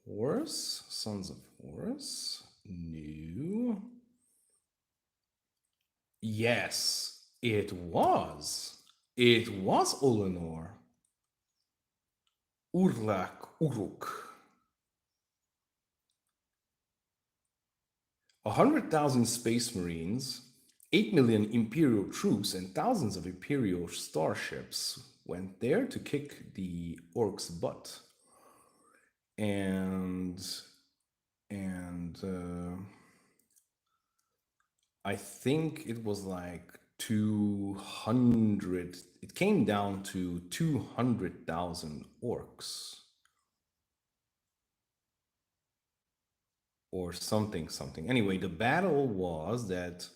Horus, Sons of Horus, new. Yes, it was. It was Olenor. Urlak Uruk. 100,000 space marines, 8 million Imperial troops, and thousands of Imperial starships went there to kick the orcs' butt. And I think it was like 200. It came down to 200,000 orcs. Or something. Anyway, the battle was that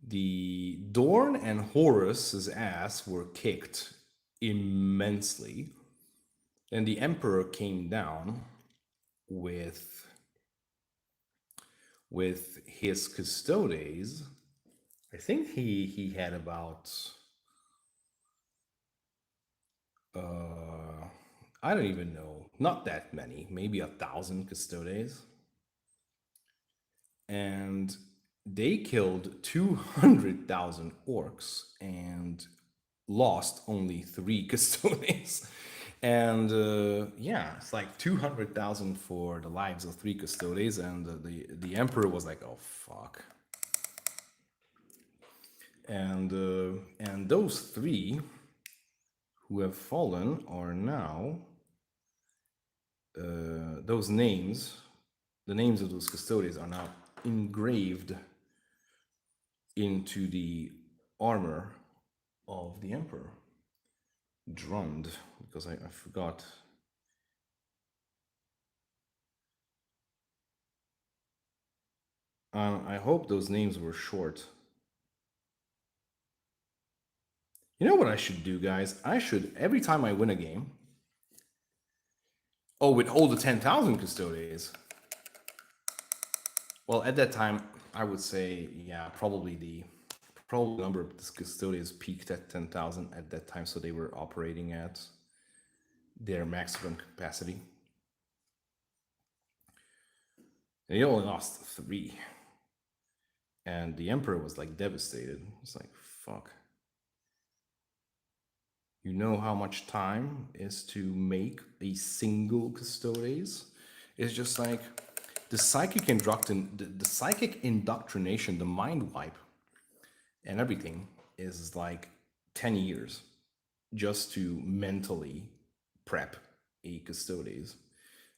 the Dorn and Horus's ass were kicked immensely. And the Emperor came down with his Custodes. I think he had about I don't even know, not that many, maybe 1,000 Custodes. And they killed 200,000 orcs and lost only 3 Custodes. And yeah, it's like 200,000 for the lives of 3 Custodes, and the Emperor was like, "Oh fuck." And those 3 who have fallen are now those names. The names of those Custodes are now engraved into the armor of the emperor. Drummed, because I forgot. I hope those names were short. You know what I should do, guys? I should, every time I win a game, oh, with all the 10,000 Custodes. Well, at that time, I would say, yeah, probably the number of Custodes peaked at 10,000 at that time, so they were operating at their maximum capacity. And they only lost 3. And the emperor was like devastated. It's like, fuck. You know how much time is to make a single Custodes? It's just like the psychic the psychic indoctrination, the mind wipe, and everything is like 10 years just to mentally prep a Custodes.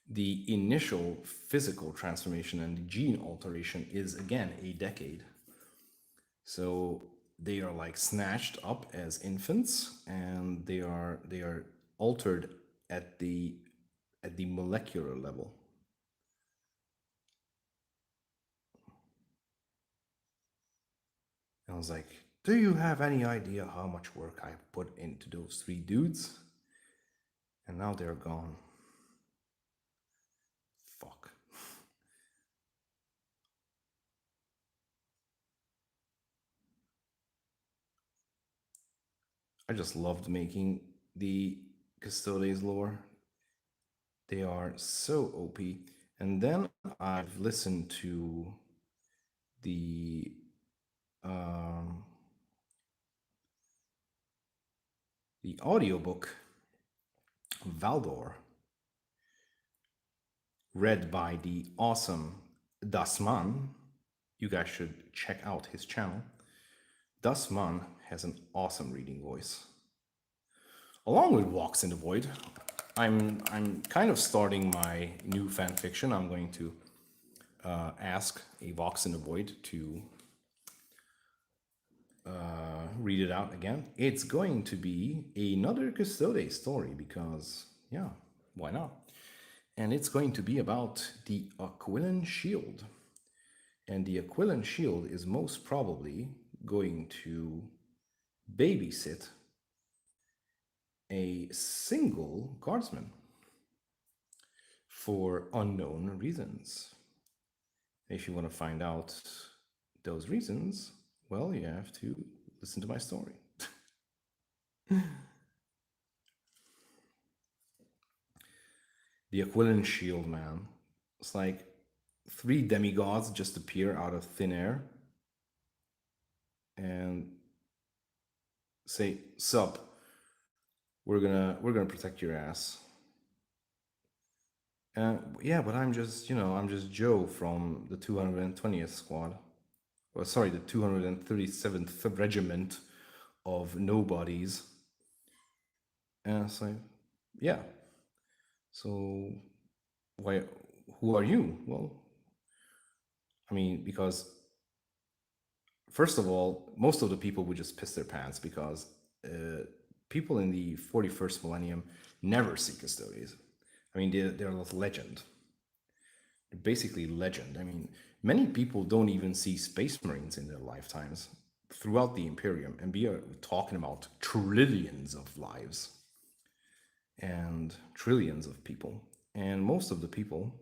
The initial physical transformation and the gene alteration is again a decade. So they are like snatched up as infants, and they are altered at the molecular level. And I was like, do you have any idea how much work I put into those 3 dudes? And now they're gone. Fuck. I just loved making the Custodes lore. They are so OP. And then I've listened to the um, the audiobook Valdor, read by the awesome Dasman. You guys should check out his channel. Dasman has an awesome reading voice. Along with Walks in the Void, I'm kind of starting my new fan fiction. I'm going to ask a Walks in the Void to read it out again. It's going to be another Custodes story because, yeah, why not? And it's going to be about the Aquilon Shield. And the Aquilon Shield is most probably going to babysit a single guardsman for unknown reasons. If you want to find out those reasons, well, you have to listen to my story. The Aquilon Shield, man. It's like 3 demigods just appear out of thin air and say, "Sup, we're gonna protect your ass." Yeah, but I'm just, I'm just Joe from the 220th squad. Well, sorry, the 237th regiment of nobodies. And it's like, yeah. So why? Who are you? Well, I mean, because first of all, most of the people would just piss their pants because people in the 41st millennium never see Custodes. I mean, they're a legend. They're basically legend. I mean, many people don't even see Space Marines in their lifetimes throughout the Imperium, and we are talking about trillions of lives and trillions of people. And most of the people,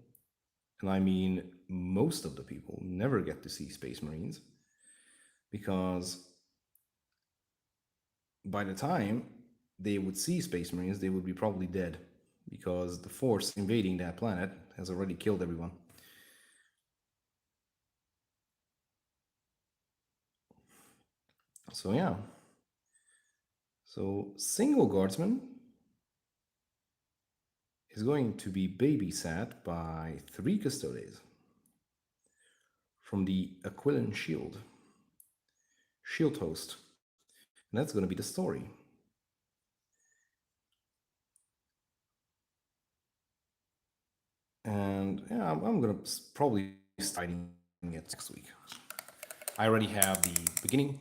and I mean most of the people, never get to see Space Marines because by the time they would see Space Marines, they would be probably dead because the force invading that planet has already killed everyone. So yeah. So single guardsman is going to be babysat by 3 Custodes from the Aquilon Shield. Shield host. And that's going to be the story. And yeah, I'm going to probably start it next week. I already have the beginning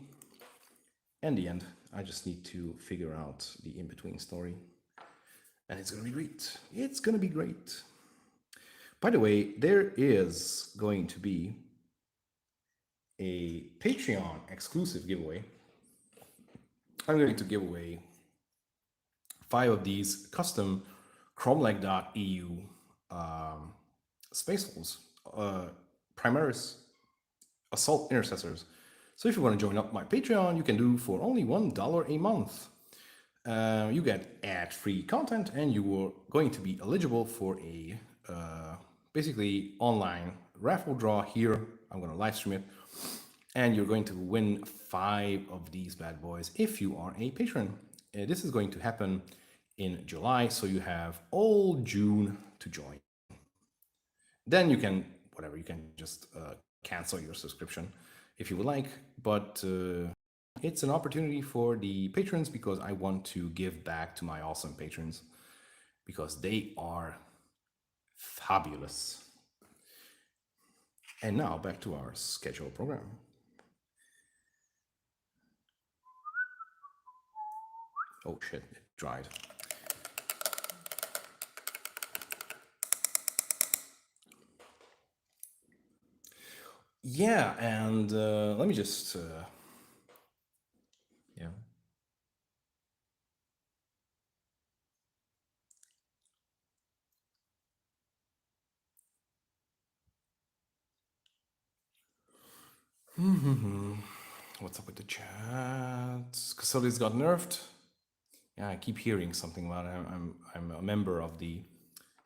and the end. I just need to figure out the in-between story. And it's gonna be great. It's gonna be great. By the way, there is going to be a Patreon exclusive giveaway. I'm going to give away 5 of these custom chromeleg.eu space holes, Primaris Assault Intercessors. So if you want to join up my Patreon, you can do for only $1 a month. You get ad-free content, and you are going to be eligible for a basically online raffle draw here. I'm going to live stream it, and you're going to win 5 of these bad boys if you are a patron. This is going to happen in July, so you have all June to join. Then you can, whatever, you can just cancel your subscription if you would like, but it's an opportunity for the patrons because I want to give back to my awesome patrons because they are fabulous. And now back to our scheduled program. Oh shit, it dried. Yeah, and let me just yeah. What's up with the chat? Custodes got nerfed. Yeah, I keep hearing something about it. I'm a member of the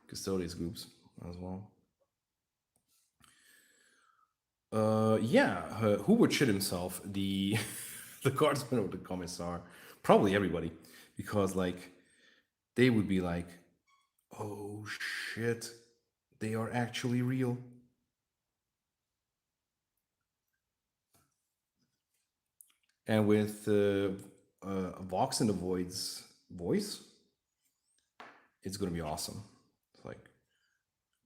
Custodes groups as well. Yeah, who would shit himself? The the guardsman or the commissar? Probably everybody, because like they would be like, "Oh shit, they are actually real." And with Vox in the Void's voice, it's gonna be awesome. It's like,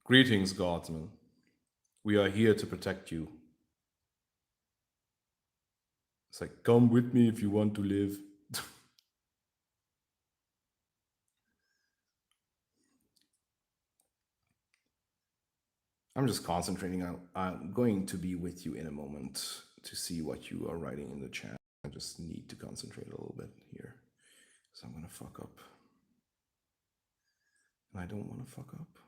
"Greetings, guardsman. We are here to protect you." It's like, "Come with me if you want to live." I'm just concentrating. I'm going to be with you in a moment to see what you are writing in the chat. I just need to concentrate a little bit here. So I'm going to fuck up. And I don't want to fuck up.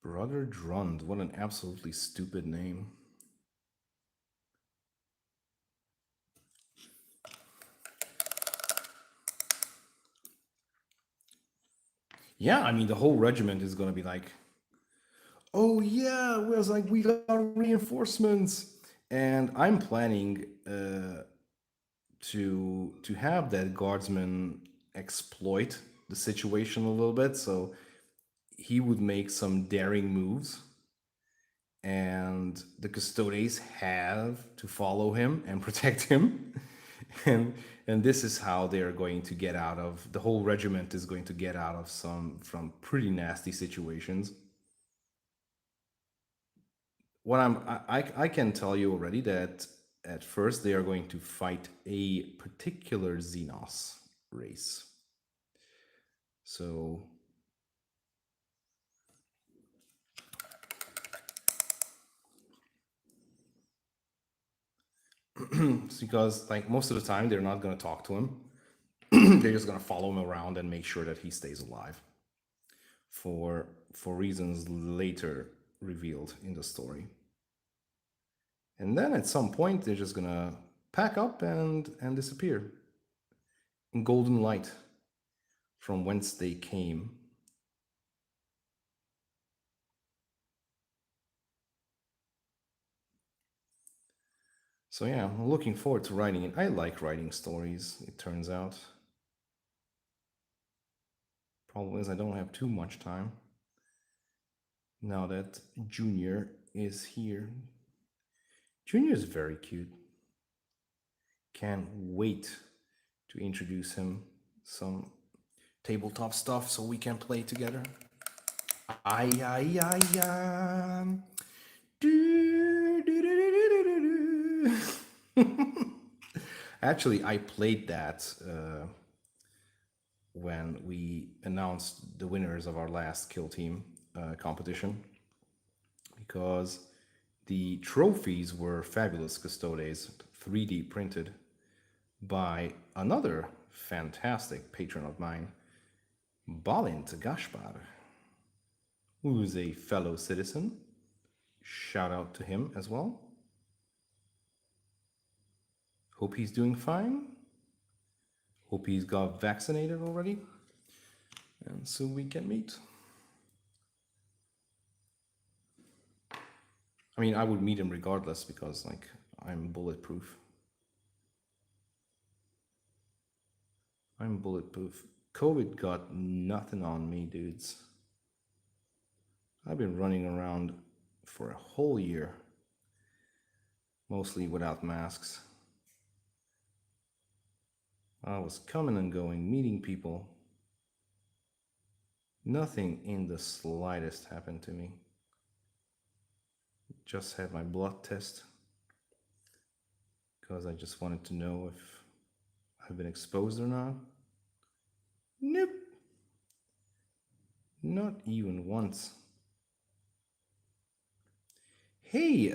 Brother Drund. What an absolutely stupid name. Yeah, I mean, the whole regiment is going to be like, "Oh yeah, we got reinforcements." And I'm planning to have that guardsman exploit the situation a little bit. So he would make some daring moves, and the Custodes have to follow him and protect him. And this is how they're going to get out of, the whole regiment is going to get out of some from pretty nasty situations. What I can tell you already that at first they are going to fight a particular Xenos race. So it's because like most of the time they're not going to talk to him. They're just going to follow him around and make sure that he stays alive for reasons later revealed in the story. And then at some point they're just going to pack up and disappear in golden light from whence they came. So yeah, I'm looking forward to writing it. I like writing stories, it turns out. Problem is I don't have too much time now that Junior is here. Junior is very cute. Can't wait to introduce him some tabletop stuff so we can play together. Ay, ay, ay, ay. Actually, I played that when we announced the winners of our last Kill Team competition, because the trophies were fabulous Custodes, 3D printed by another fantastic patron of mine, Balint Gaspar, who is a fellow citizen. Shout out to him as well. Hope he's doing fine. Hope he's got vaccinated already. And so we can meet. I mean, I would meet him regardless because, like, I'm bulletproof. I'm bulletproof. COVID got nothing on me, dudes. I've been running around for a whole year, mostly without masks. I was coming and going, meeting people. Nothing in the slightest happened to me. Just had my blood test because I just wanted to know if I've been exposed or not. Nope. Not even once. Hey,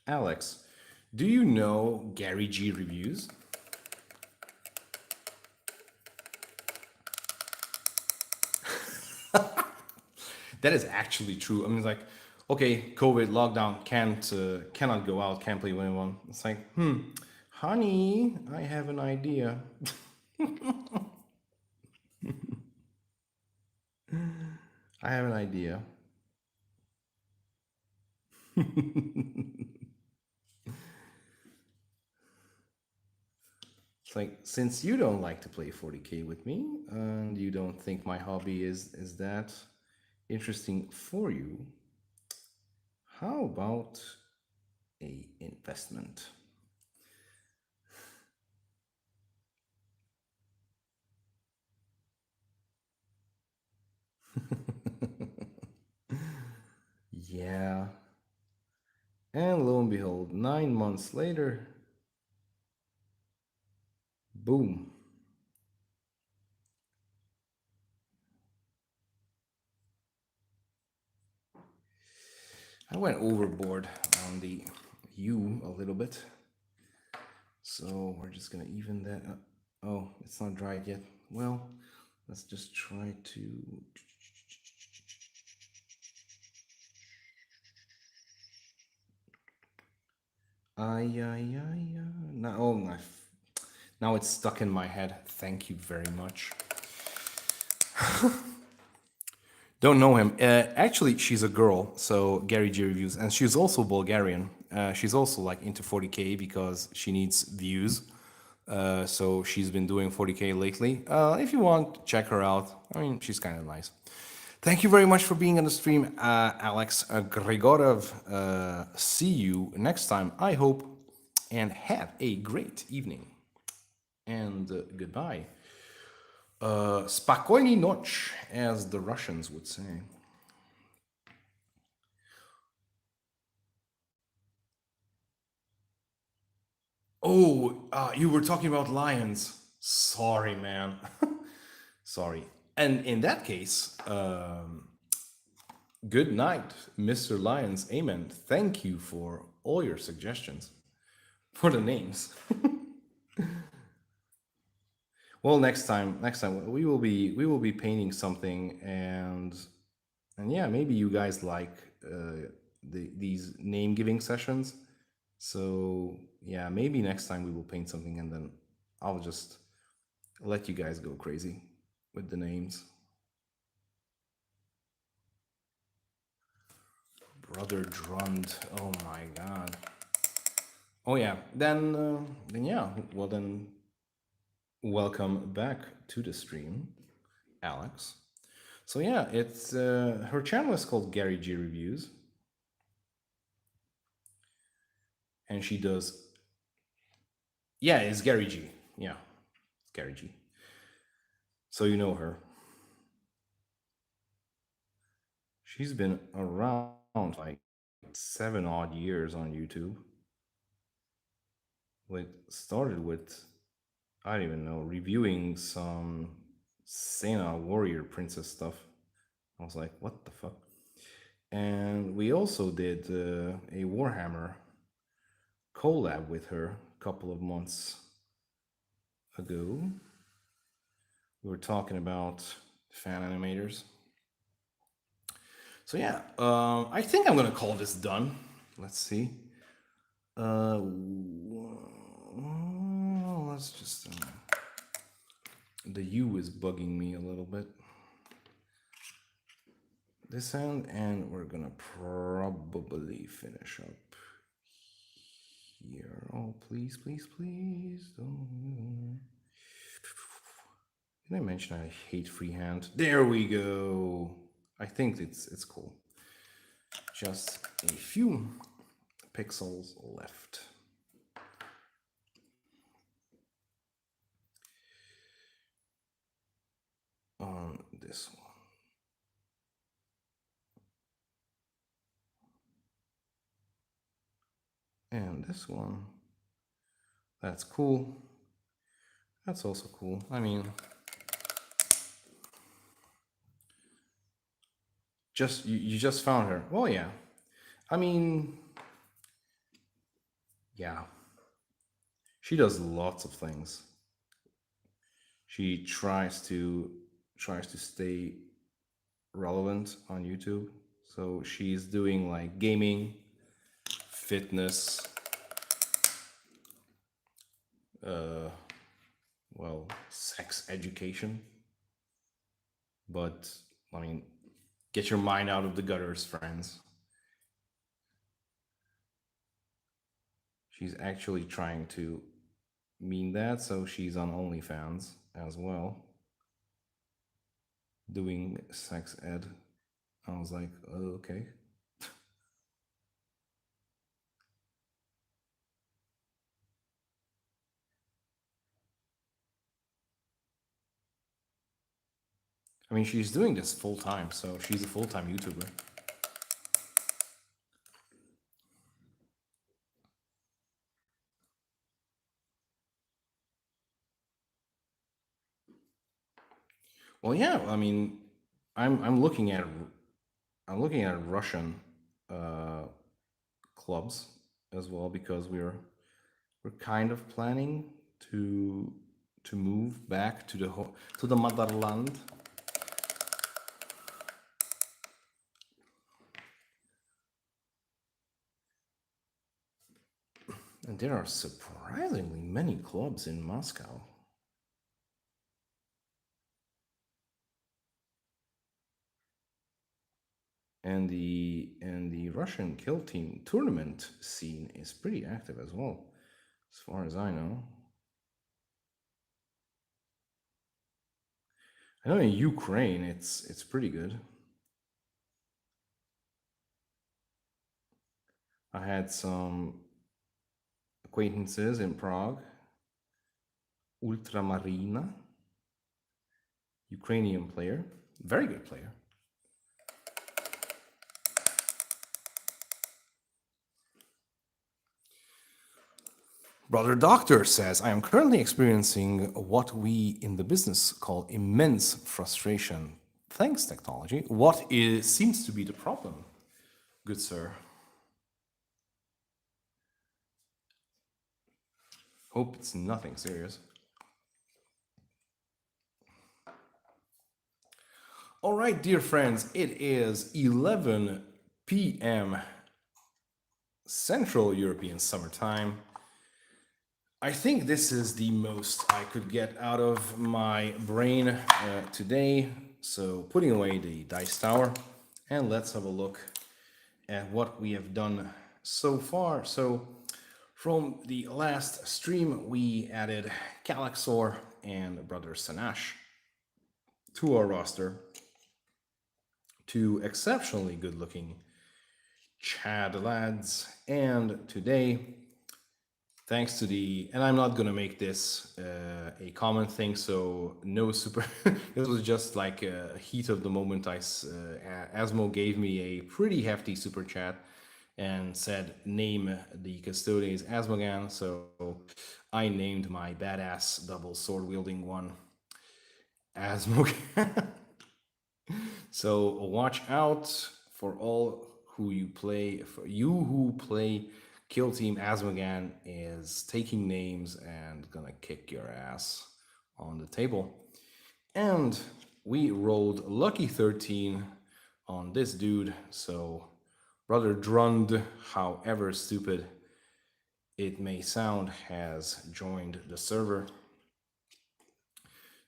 Alex, do you know Gary G reviews? That is actually true. I mean, it's like, okay, COVID lockdown, cannot go out, can't play with anyone. It's like, honey, I have an idea. I have an idea. It's like, since you don't like to play 40K with me, and you don't think my hobby is that interesting for you, how about a investment? Yeah. And lo and behold, 9 months later, boom. I went overboard on the U a little bit. So we're just gonna even that up. Oh, it's not dried yet. Well, let's just try to. Ay, ay, ay, ay. Now, oh, now it's stuck in my head. Thank you very much. Don't know him. Actually, she's a girl, so Gary G reviews, and she's also Bulgarian. She's also like into 40K because she needs views. So she's been doing 40K lately. If you want, check her out. I mean, she's kind of nice. Thank you very much for being on the stream, Alex Grigorov. See you next time, I hope, and have a great evening. And goodbye. Spokojny noc, as the Russians would say. Oh, you were talking about lions. Sorry, man. Sorry. And in that case, good night, Mr. Lions. Amen. Thank you for all your suggestions for the names. Well, next time we will be painting something, and yeah, maybe you guys like these name giving sessions. So yeah, maybe next time we will paint something, and then I'll just let you guys go crazy with the names. Brother Drund. Oh my god. Oh yeah. Then yeah. Well then, welcome back to the stream, Alex. So yeah, it's her channel is called Gary G Reviews, and she does. Yeah, it's Gary G. Yeah, it's Gary G. So you know her. She's been around like 7 odd years on YouTube. Like started with, I don't even know, reviewing some Sena warrior princess stuff. I was like, what the fuck? And we also did a Warhammer collab with her a couple of months ago. We were talking about fan animators. So yeah, I think I'm gonna call this done. Let's see. Let's just. The U is bugging me a little bit. This end, and we're gonna probably finish up here. Oh, please, please, please don't. Did I mention I hate freehand? There we go. I think it's cool. Just a few pixels left. On this one. And this one. That's cool. That's also cool. I mean, you just found her. Well, yeah. I mean, yeah. She does lots of things. She tries to stay relevant on YouTube. So she's doing like gaming, fitness, well, sex education. But I mean, get your mind out of the gutters, friends. She's actually trying to mean that, so she's on OnlyFans as well, doing sex ed. I was like, oh, okay. I mean, she's doing this full time, so she's a full time YouTuber. Well, yeah. I mean, I'm looking at Russian uh, clubs as well because we're kind of planning to move back to the motherland. And there are surprisingly many clubs in Moscow. And the Russian kill team tournament scene is pretty active as well, as far as I know. I know in Ukraine it's pretty good. I had some acquaintances in Prague. Ultramarina, Ukrainian player, very good player. Brother Doctor says, I am currently experiencing what we in the business call immense frustration. Thanks, technology. What seems to be the problem, good sir? Hope it's nothing serious. All right, dear friends, it is 11 p.m. Central European Summer Time. I think this is the most I could get out of my brain today. So putting away the dice tower, and let's have a look at what we have done so far. So from the last stream, we added Calaxor and Brother Sanash to our roster. Two exceptionally good-looking Chad lads, and today, thanks to and I'm not gonna make this a common thing, so no super. This was just like a heat of the moment. Asmo gave me a pretty hefty super chat, and said name the Custodes Asmogan. So I named my badass double sword wielding one Asmogan. So watch out for all who you play. For you who play Kill Team Asmogan is taking names and gonna kick your ass on the table. And we rolled lucky 13 on this dude. So Brother Drund, however stupid it may sound, has joined the server.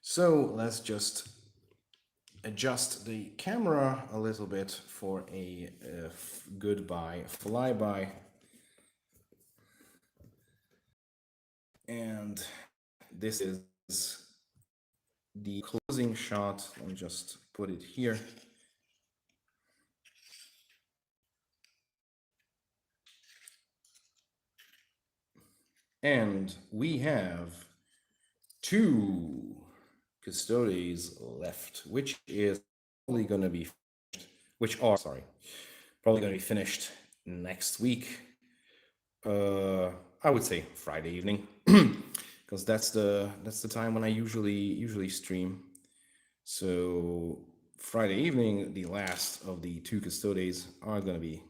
So let's just adjust the camera a little bit for a goodbye flyby. And this is the closing shot. Let me just put it here. And we have 2 Custodes left, which is probably going to be probably going to be finished next week. I would say Friday evening, because that's the time when I usually stream. So Friday evening, the last of the 2 Custodes are going to be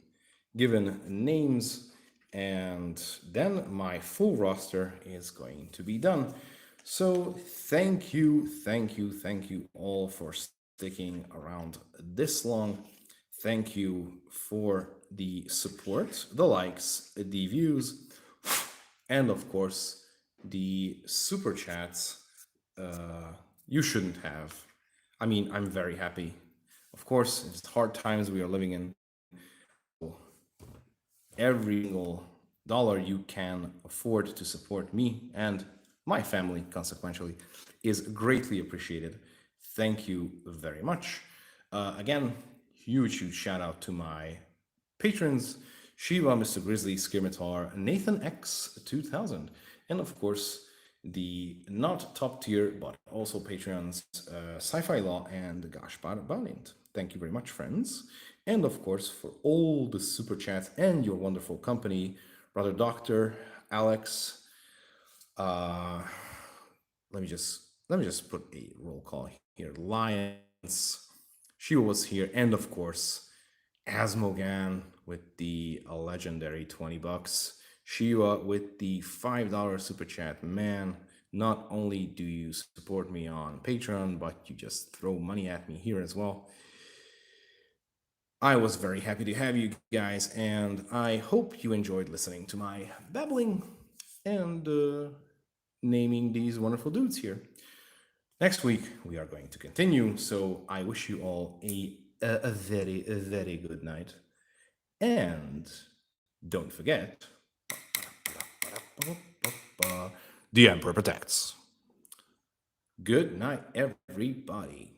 given names, and then my full roster is going to be done. So thank you all for sticking around this long. Thank you for the support, the likes, the views, and of course the super chats. You shouldn't have. I mean, I'm very happy. Of course, it's hard times we are living in. Every single dollar you can afford to support me and my family, consequentially, is greatly appreciated. Thank you very much. Again, huge shout out to my patrons: Shiva, Mr. Grizzly, Skirmitar, Nathan X 2000, and of course the not top tier but also Patreons, Sci-Fi Law and Gosh Balint. Thank you very much, friends. And of course, for all the super chats and your wonderful company, Brother Doctor, Alex. Let me just put a roll call here. Lions, she was here, and of course, Asmogan with the legendary $20. Shiva with the $5 super chat. Man, not only do you support me on Patreon, but you just throw money at me here as well. I was very happy to have you guys, and I hope you enjoyed listening to my babbling and naming these wonderful dudes here. Next week, we are going to continue, so I wish you all a very good night. And don't forget, the Emperor protects. Good night, everybody.